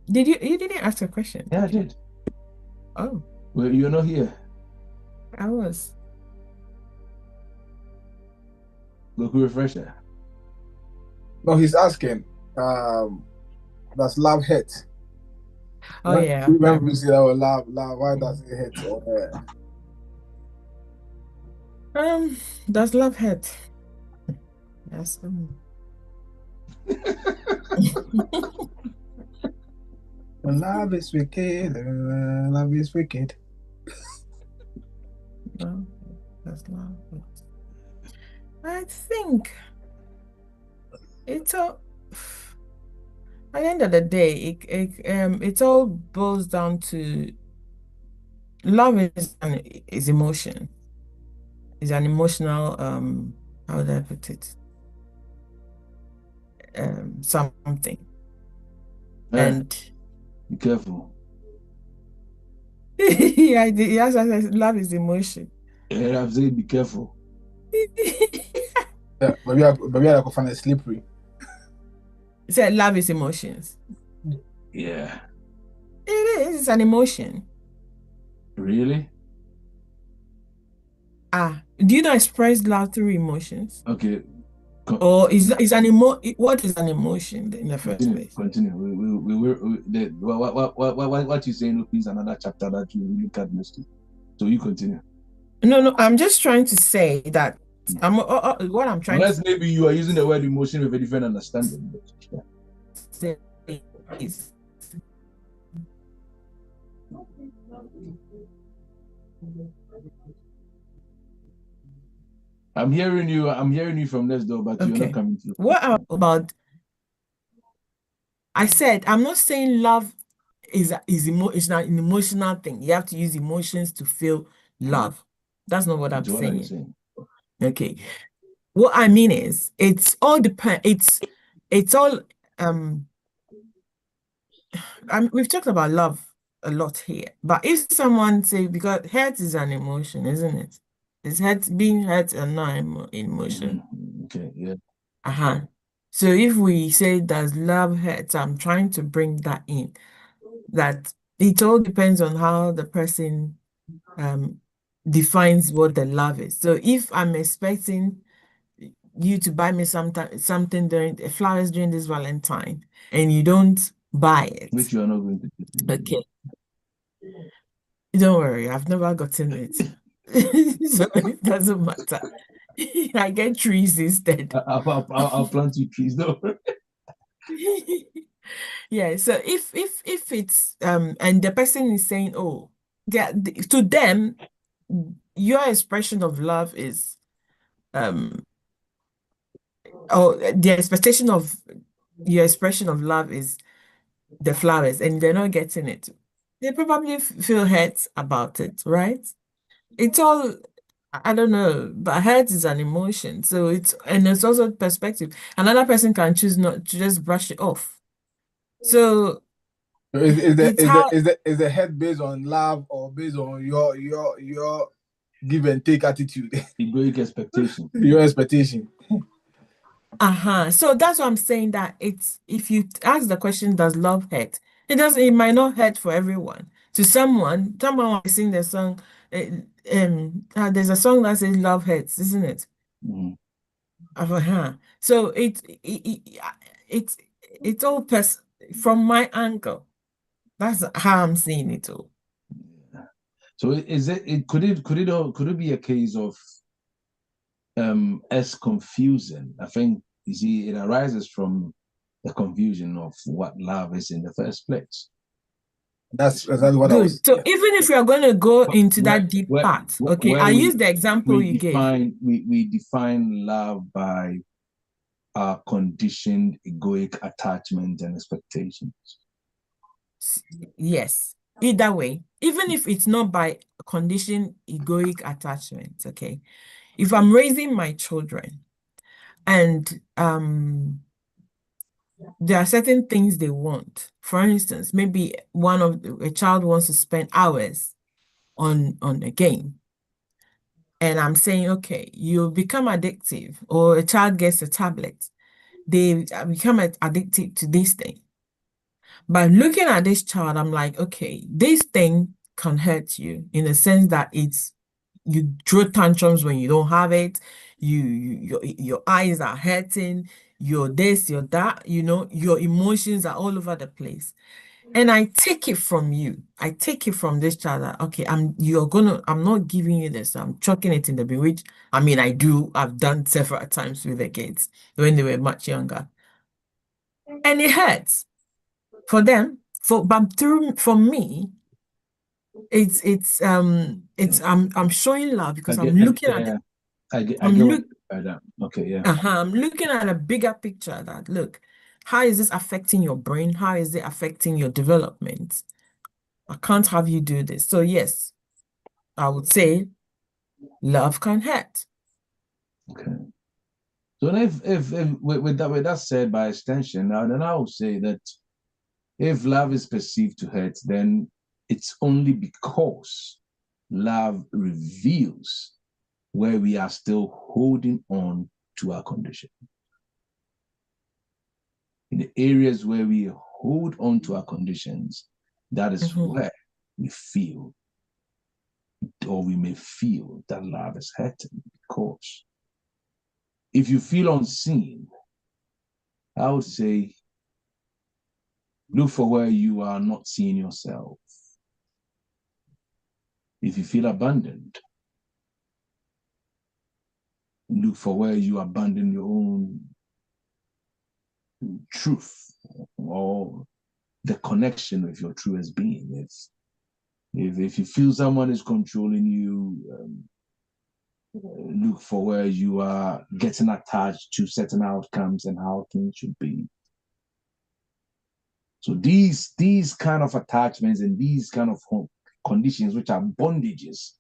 You didn't ask a question? Yeah, I did. Oh, Well, you're not here. I was. Look, refresher. No, he's asking, does love hurt? Oh, yeah. When we say that love, why does it hurt? Does love hurt? Yes. Love is wicked. Love is wicked. No, does love hurt? I think it's all. At the end of the day, it all boils down to love is emotion. It's an emotional how would I put it? Something. And be careful. yeah, yes, I said love is emotion. Yeah, I'm saying be careful. Yeah, maybe I could find it slippery. Said love is emotions. Yeah. It is. It's an emotion. Really? Do you not express love through emotions? Okay. Or what is an emotion in the first place? Continue. What you saying is another chapter that you will look at next week. So you continue. No, I'm just trying to say that what I'm trying Unless maybe you are using the word emotion with a different understanding. to say is I'm hearing you from next door, but you're not coming through. What about I said I'm not saying love is not an emotional thing. You have to use emotions to feel love. That's not what I'm saying. Okay. What I mean is it's all we've talked about love a lot here, but if someone say, because hurt is an emotion, isn't it? Is being hurt and not emotion? Okay, yeah. So if we say does love hurt, I'm trying to bring that in, that it all depends on how the person defines what the love is. So if I'm expecting you to buy me something during flowers during this Valentine and you don't buy it, which you are not going to do. Okay. Don't worry, I've never gotten it. So it doesn't matter. I get trees instead. I'll plant you trees, though. Yeah, so if it's and the person is saying, oh, yeah, to them, your expression of love is the expectation of your expression of love is the flowers, and they're not getting it. They probably feel hurt about it, right? It's all, I don't know, but hurt is an emotion. So it's also perspective. Another person can choose not to just brush it off. So is the hurt based on love or based on your give and take attitude? Egoic expectation. Your expectation. So that's what I'm saying, that it's, if you ask the question, does love hurt? It might not hurt for everyone. to someone I sing the song, there's a song that says love hurts, isn't it? So it's all from my angle. That's how I'm seeing it all. So could it be a case of as confusing? I think, you see, it arises from the confusion of what love is in the first place. That's exactly what I was. So even if you're going to go into that deep part, okay, I use the example you gave. We define love by our conditioned egoic attachment and expectations. Yes, either way, even if it's not by conditioned egoic attachment, okay. If I'm raising my children and there are certain things they want. For instance, maybe a child wants to spend hours on a game. And I'm saying, okay, you become addictive, or a child gets a tablet. They become addicted to this thing. But looking at this child, I'm like, okay, this thing can hurt you in the sense that you throw tantrums when you don't have it. Your eyes are hurting. You're this, you're that. Your emotions are all over the place. And I take it from you. I take it from this child that, okay, I'm not giving you this. I'm chucking it in the bin, which, I mean, I've done several times with the kids when they were much younger. And it hurts for them. But for me, I'm showing love because I'm looking at it. I get what that. Okay, yeah. I'm looking at a bigger picture that, look, how is this affecting your brain? How is it affecting your development? I can't have you do this. So yes, I would say love can hurt. Okay. So if with that said, by extension, then I would say that if love is perceived to hurt, then it's only because love reveals where we are still holding on to our condition. In the areas where we hold on to our conditions, that is where we feel, or we may feel, that love is hurting. Because if you feel unseen, I would say look for where you are not seeing yourself. If you feel abandoned, look for where you abandon your own truth or the connection with your truest being. If you feel someone is controlling you, look for where you are getting attached to certain outcomes and how things should be. So these kind of attachments and these kind of conditions, which are bondages,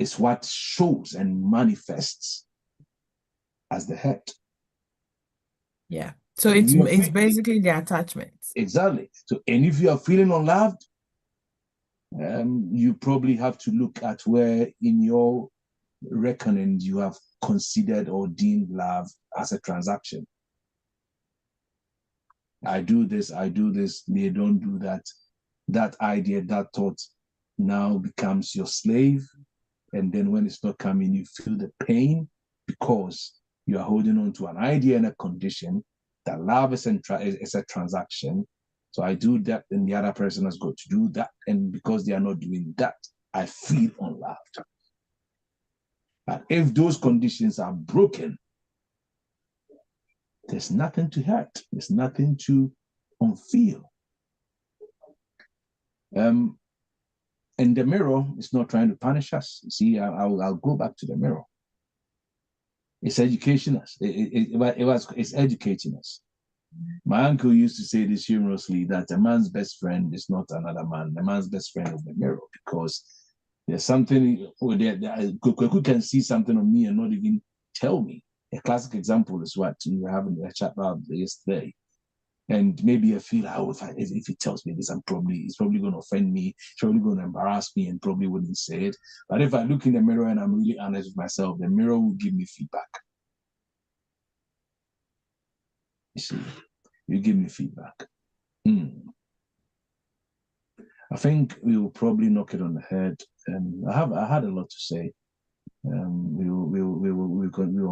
is what shows and manifests as the hurt. Yeah. So it's basically the attachments. Exactly. So, and if you are feeling unloved, you probably have to look at where in your reckoning you have considered or deemed love as a transaction. I do this, they don't do that. That idea, that thought now becomes your slave. And then when it's not coming, you feel the pain because you are holding on to an idea and a condition that love is a transaction. So I do that, and the other person has got to do that. And because they are not doing that, I feel unloved. But if those conditions are broken, there's nothing to hurt. There's nothing to unfeel. And the mirror is not trying to punish us. See, I'll go back to the mirror. It's educating us. It's educating us. My uncle used to say this humorously, that a man's best friend is not another man. A man's best friend is the mirror, because there's something Kweku can see something on me and not even tell me. A classic example is what we were having a chat about yesterday. And maybe I feel, if he tells me this, he's probably going to offend me, he's probably going to embarrass me, and probably wouldn't say it. But if I look in the mirror and I'm really honest with myself, the mirror will give me feedback. You see, you give me feedback. I think we will probably knock it on the head. And I had a lot to say. We'll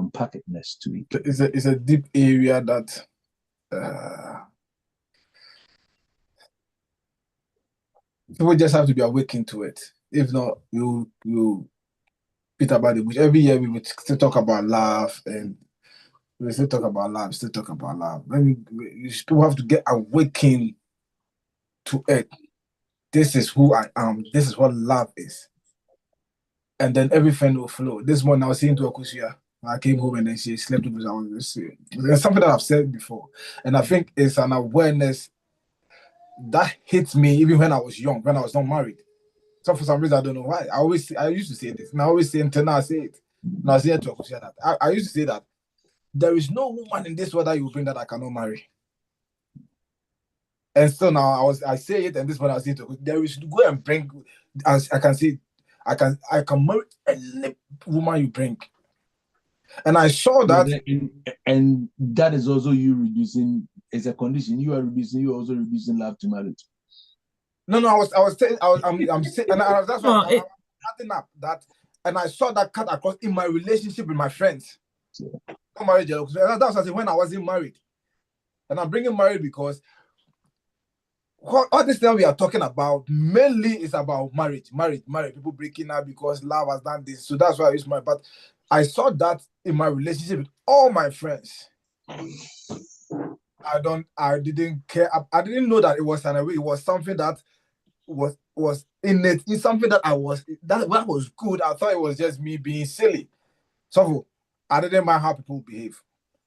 unpack it next week. It's a deep area that people just have to be awakened to it. If not, we'll beat about the bush. Every year we would still talk about love, and we still talk about love, still talk about love. You still have to get awakened to it. This is who I am. This is what love is. And then everything will flow. This one I was saying to Akusia, I came home and then she slept with me. It's something that I've said before. And I think it's an awareness that hits me even when I was young, when I was not married. So for some reason, I don't know why. I used to say this, and I always say until now I say it. Now I say to Akusia that I used to say that there is no woman in this world that you will bring that I cannot marry. And so now I say it, and this one I say to there is go and bring, as I can say, I can marry any woman you bring. And I saw that, and that is also you reducing. It's a condition you are reducing. You are also reducing love to marriage. No, I'm saying, and that's why I'm adding up that, and I saw that cut across in my relationship with my friends. Not marriage, that's what I said when I wasn't married, and I'm bringing married because all this time we are talking about mainly is about marriage. People breaking up because love has done this. So that's why I use my. But I saw that in my relationship with all my friends. I didn't care. I didn't know that it was it was something that was innate. It's something that that was good. I thought it was just me being silly. So I didn't mind how people behave.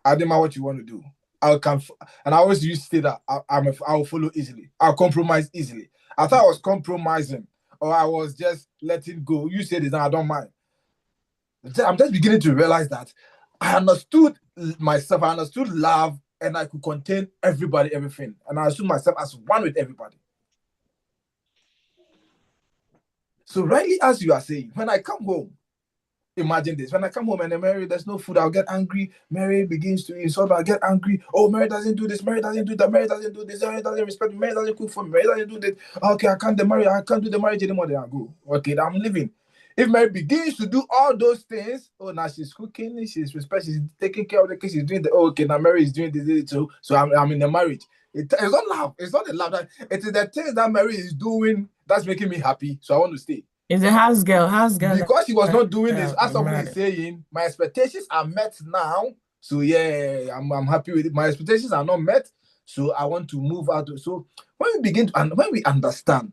I didn't mind what you want to do. And I always used to say that I'll follow easily. I'll compromise easily. I thought I was compromising, or I was just letting go. You said it, and I don't mind. I'm just beginning to realize that I understood myself. I understood love, and I could contain everybody, everything, and I understood myself as one with everybody. So rightly, as you are saying, when I come home, imagine this. When I come home and Mary, there's no food, I'll get angry. Mary begins to insult, I'll get angry. Oh, Mary doesn't do this, Mary doesn't do that, Mary doesn't do this, Mary doesn't respect me, Mary doesn't cook for me, Mary doesn't do this. Okay, I can't do the marriage anymore, then I go. Okay, I'm leaving. If Mary begins to do all those things, oh, now she's cooking, she's taking care of the kids, she's doing okay, now Mary is doing this too, so I'm in the marriage. It's not love. It's not the love. It is the things that Mary is doing that's making me happy, so I want to stay. It's a house girl. Because she was not doing this, as someone is saying, my expectations are met now. So yeah, I'm happy with it. My expectations are not met, so I want to move out. So when we understand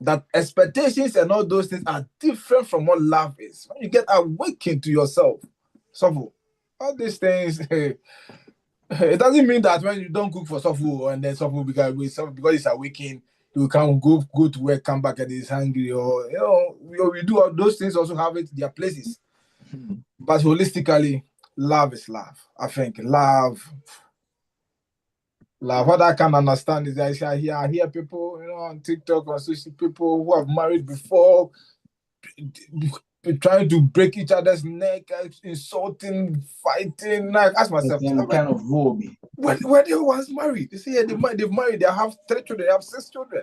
that expectations and all those things are different from what love is, when you get awakened to yourself, so all these things, it doesn't mean that when you don't cook for Sofu and then Sofu because it's awakened, you can go to work, come back and he's hungry, or we do all those things also have their places. But holistically, love is love. I think love. What I can understand is that I hear people, on TikTok or social people who have married before, trying to break each other's neck, insulting, fighting. I ask myself, kind of hobby. When they once married, you see, they've married, they have 3 children, they have 6 children.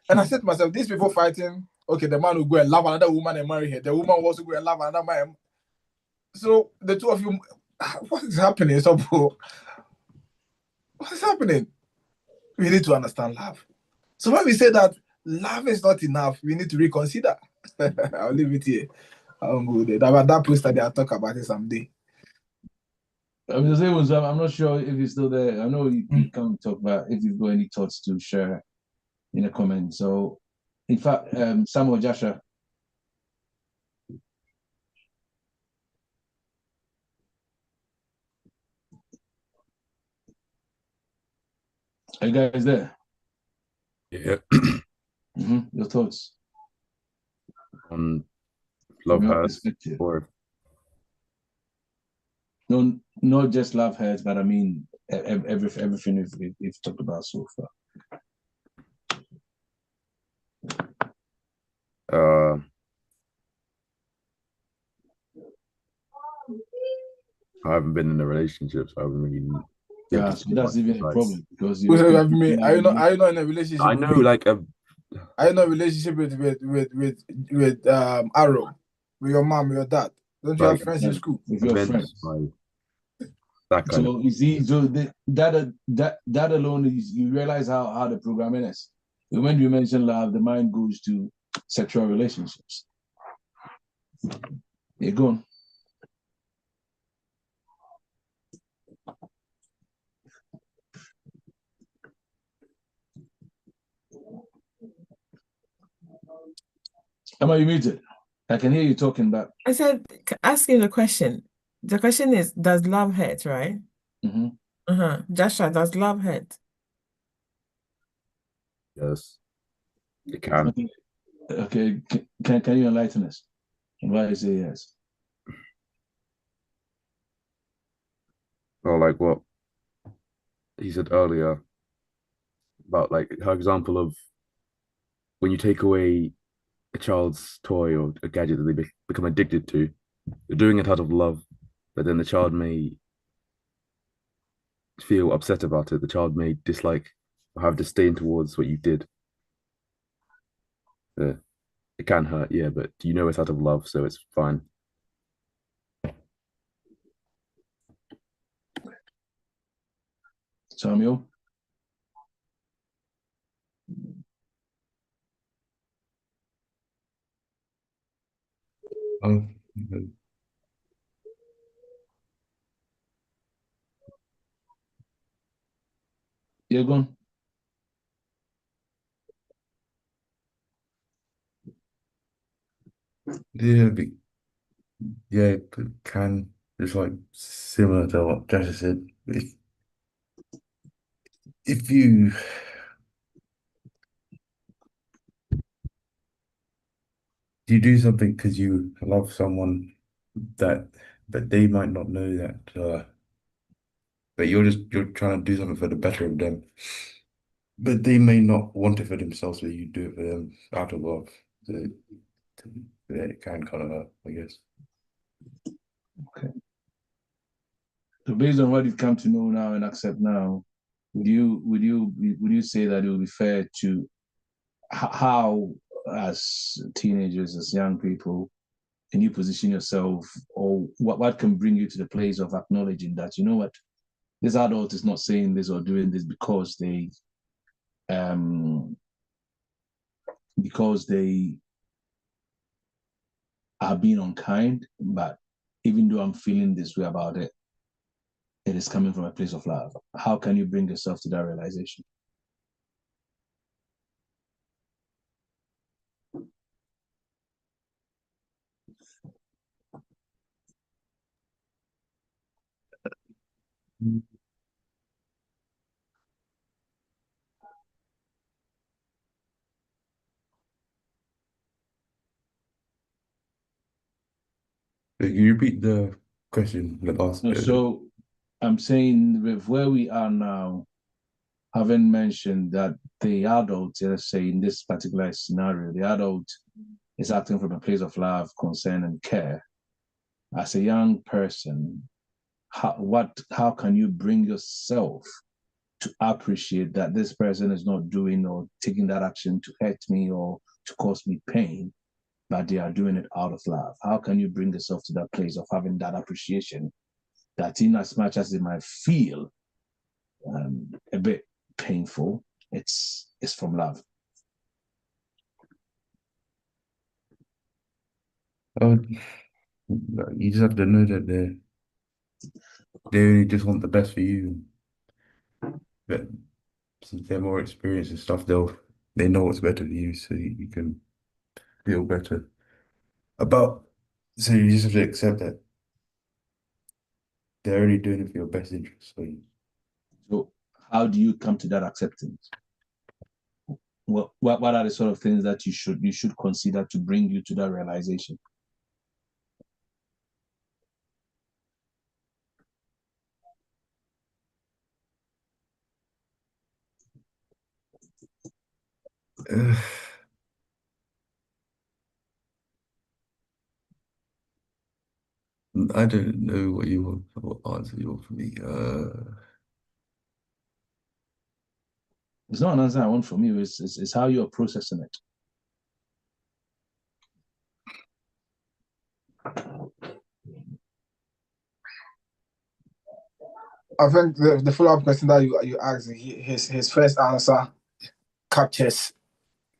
And I said to myself, these people fighting, okay, the man will go and love another woman and marry her. The woman will also go and love another man. So the two of you, what is happening? So, what is happening? We need to understand love. So when we say that love is not enough, we need to reconsider. I'll leave it here. I'll go there. That poster they are talking about it someday. I'm not sure if you're still there. I know you can't talk about if you've got any thoughts to share in the comments. So, in fact, Samuel Joshua. Are you guys there? Yeah. Your thoughts on love hurts, or no, not just love hurts, but I mean everything we've talked about so far. I haven't been in a relationship, so I haven't really. Yeah, so that's even a problem because are you not in a relationship? I know, like Are you in a relationship with Arrow, with your mom, your dad? Don't you have Like friends in school? with your events, friends. like that kind of. So you see, that alone is you realize how the programming is. When you mention love, the mind goes to sexual relationships. You're going. Am I muted? I can hear you talking back. I said, ask you the question. The question is, does love hurt, right? Mm-hmm. Joshua, does love hurt? Yes, it can. Okay. Okay. Can you enlighten us? Why you say yes? Or like what he said earlier about like her example of when you take away a child's toy or a gadget that they become addicted to, you're doing it out of love, but then the child may feel upset about it. The child may dislike or have disdain towards what you did. Uh, it can hurt, yeah, but you know it's out of love, so it's fine. Samuel? Um, You're going. yeah, yeah, it can. It's like similar to what Jessica said. If you do something because you love someone that, but they might not know that, but you're trying to do something for the better of them, but they may not want it for themselves, but you do it for them out of love. So, yeah, it can kind of hurt, I guess. Okay. So based on what you've come to know now and accept now, would you say that it would be fair to how as teenagers, as young people, can you position yourself, or what can bring you to the place of acknowledging that you know what this adult is not saying this or doing this um because they are being unkind, but even though I'm feeling this way about it, it is coming from a place of love. How can you bring yourself to that realization? Can you repeat the question, the last bit? So I'm saying with where we are now, having mentioned that the adult, let's say in this particular scenario, the adult is acting from a place of love, concern, and care. As a young person, how can you bring yourself to appreciate that this person is not doing or taking that action to hurt me or to cause me pain, but they are doing it out of love? How can you bring yourself to that place of having that appreciation that in as much as it might feel a bit painful, it's from love? Oh, you just have to know that they only just want the best for you. But since they're more experienced and stuff, they know what's better for you, so you can feel better about. So you just have to accept that they're only doing it for your best interest. So So how do you come to that acceptance? What are the sort of things that you should consider to bring you to that realization? uh, I don't know what answer you want from me. It's not an answer I want from you. It's how you're processing it. I think the follow-up question that you asked, his first answer captures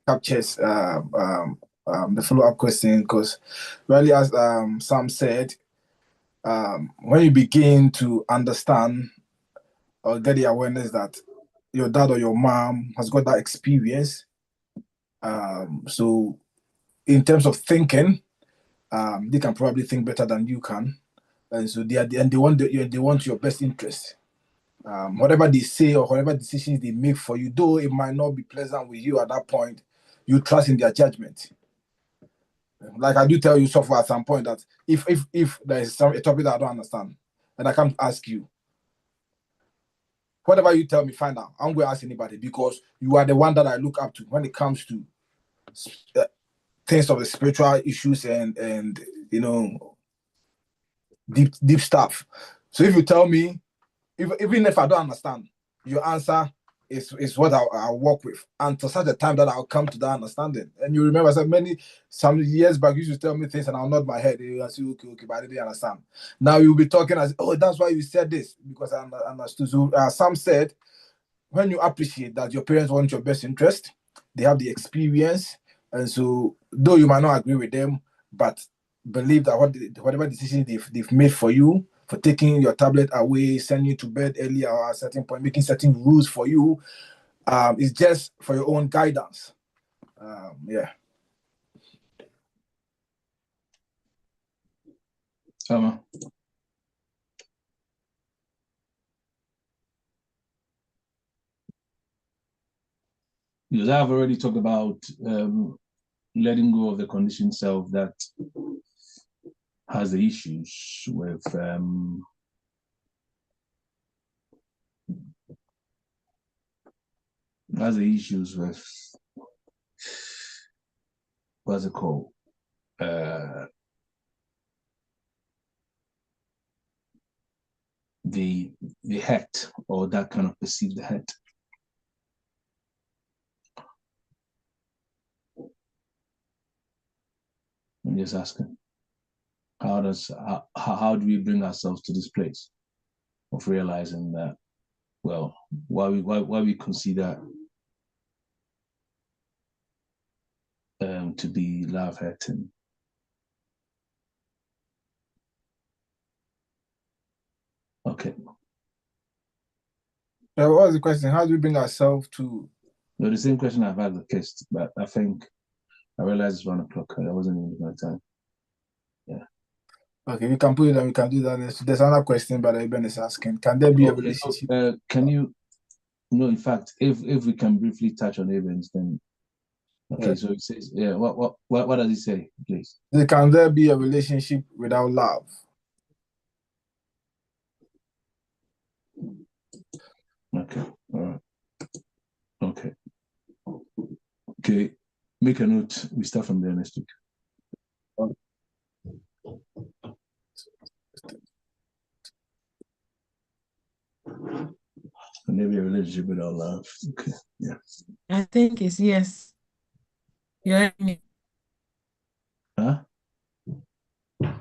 the follow-up question, because really, as Sam said, when you begin to understand or get the awareness that your dad or your mom has got that experience, so in terms of thinking, they can probably think better than you can, and so they want your best interest. Whatever they say or whatever decisions they make for you, though it might not be pleasant with you at that point, you trust in their judgment. Like I do tell you so far at some point that if there is a topic that I don't understand and I come to ask you, whatever you tell me, find out. I'm going to ask anybody, because you are the one that I look up to when it comes to uh, things of the spiritual issues and deep stuff. So if you tell me, even if I don't understand, your answer is what I'll work with until such a time that I'll come to that understanding. And you remember, some years back, you used to tell me things and I'll nod my head. I say, okay, but I didn't understand. Now you'll be talking as, oh, that's why you said this, because I understood. So Sam said, when you appreciate that your parents want your best interest, they have the experience, and so though you might not agree with them, but believe that whatever decision they've made for you, for taking your tablet away, sending you to bed early or at a certain point, making certain rules for you, is just for your own guidance. Yeah. Because I've already talked about letting go of the conditioned self that has the issues with what's it called? The hurt, or that kind of perceived hurt. I'm just asking, how do we bring ourselves to this place of realizing that, well, why we consider to be love hurting? Okay. What was the question? How do we bring ourselves to? No, the same question I've had the case, but I think I realized it's 1 o'clock. I wasn't even my time. Yeah. Okay, we can put it and we can do that. There's another question, but Eben is asking, can there be a relationship? Can you? No, in fact, if we can briefly touch on events, then okay. Yeah. So it says, yeah. What does it say, please? Can there be a relationship without love? Okay. All right. Okay. Okay. Make a note. We start from there next week. Maybe a relationship without love. Okay. Yeah. I think it's yes. Your enemy. Huh?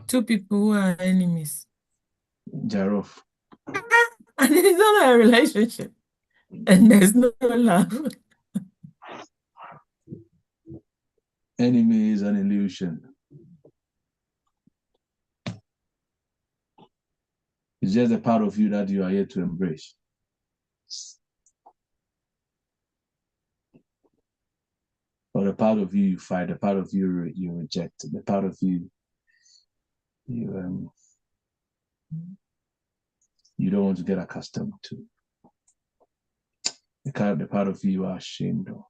Two people who are enemies. Jaroff. And it's not a relationship. And there's no love. Enemy is an illusion. It's just a part of you that you are here to embrace. Or the part of you fight, the part of you you reject, the part of you you don't want to get accustomed to. The part of you are ashamed of.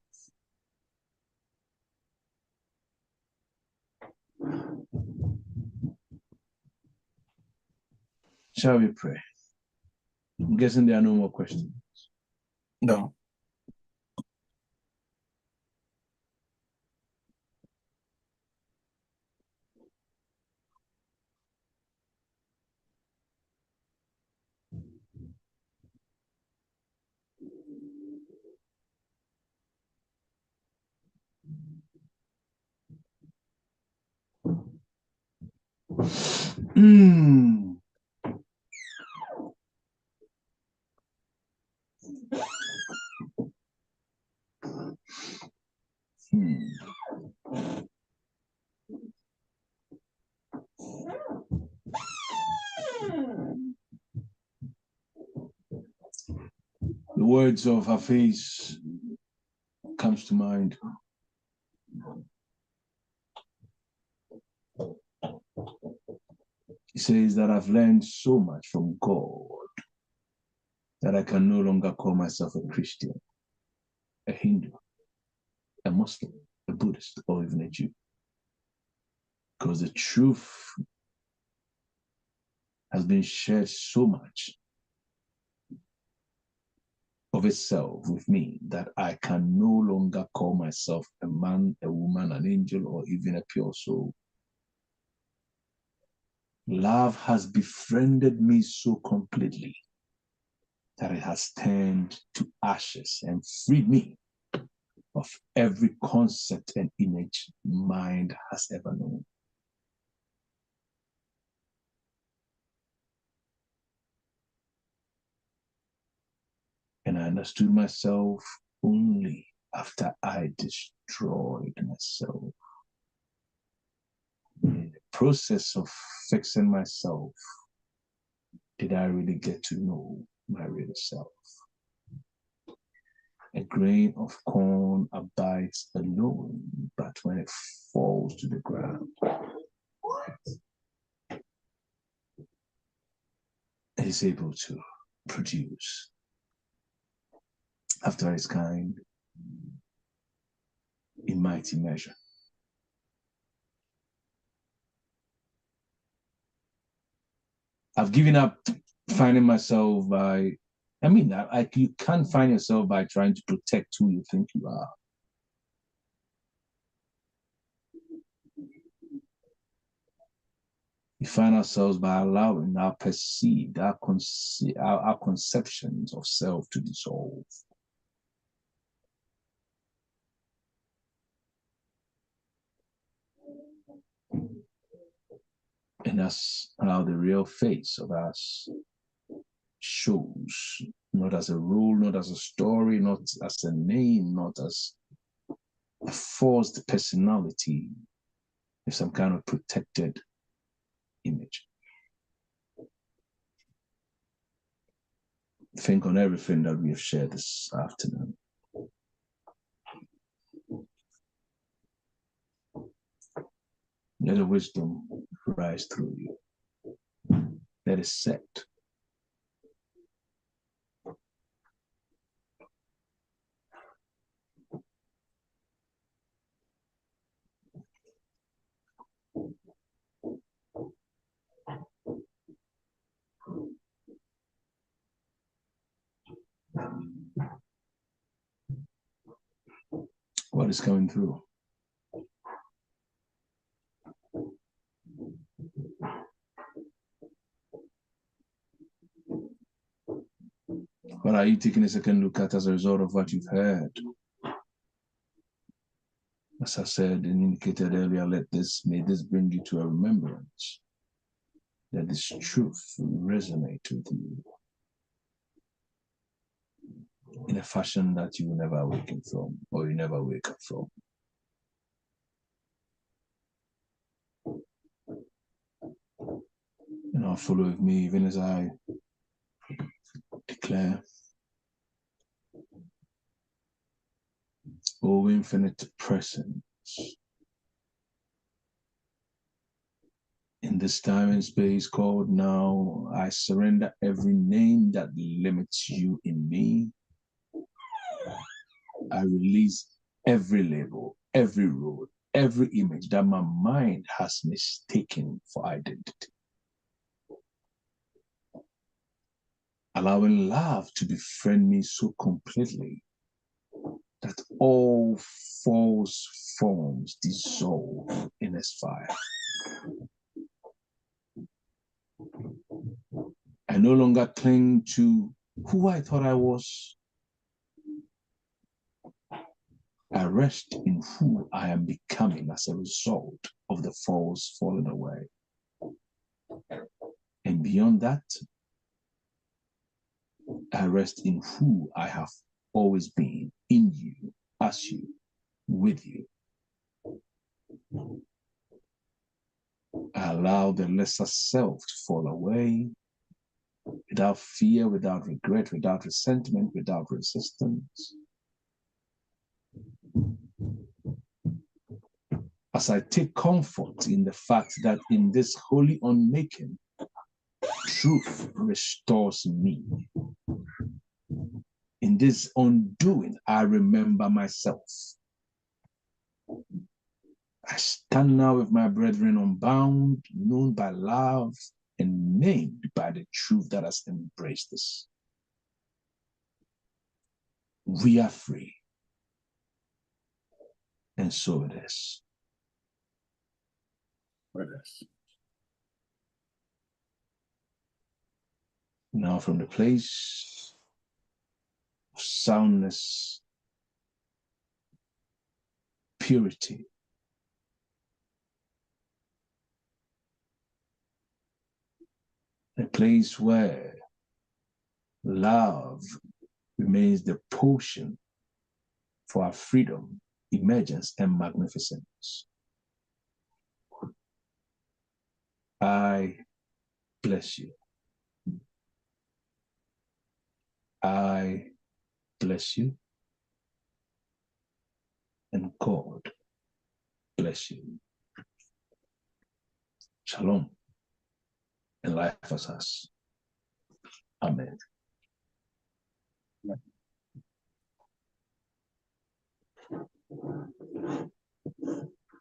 Shall we pray? I'm guessing there are no more questions. No. Mm. Hmm. The words of Hafiz comes to mind. He says that I've learned so much from God that I can no longer call myself a Christian, a Hindu, a Muslim, a Buddhist, or even a Jew. Because the truth has been shared so much of itself with me that I can no longer call myself a man, a woman, an angel, or even a pure soul. Love has befriended me so completely that it has turned to ashes and freed me of every concept and image mind has ever known. And I understood myself only after I destroyed myself. In the process of fixing myself, did I really get to know my real self? A grain of corn abides alone, but when it falls to the ground, it is able to produce after its kind in mighty measure. I've given up finding myself by, you can't find yourself by trying to protect who you think you are. We find ourselves by allowing our perceived, our conceptions of self to dissolve. And that's how the real face of us shows, not as a rule, not as a story, not as a name, not as a forced personality, with some kind of protected image. Think on everything that we have shared this afternoon. Let the wisdom rise through you. Let it set. What is coming through? What are you taking a second look at as a result of what you've heard? As I said and indicated earlier, may this bring you to a remembrance that this truth will resonate with you in a fashion that you will never awaken from, or you never wake up from. And I'll follow with me even as I declare, O infinite presence, in this time and space called now, I surrender every name that limits you in me. I release every label, every role, every image that my mind has mistaken for identity. Allowing love to befriend me so completely that all false forms dissolve in its fire. I no longer cling to who I thought I was. I rest in who I am becoming as a result of the false falling away. Beyond that, I rest in who I have always been, in you, as you, with you. I allow the lesser self to fall away without fear, without regret, without resentment, without resistance. As I take comfort in the fact that in this holy unmaking, truth restores me. In this undoing, I remember myself. I stand now with my brethren unbound, known by love, and named by the truth that has embraced us. We are free. And so it is. Now from the place of soundness, purity, a place where love remains the potion for our freedom, emergence, and magnificence. I bless you. I bless you. And God bless you. Shalom and life as us. Amen.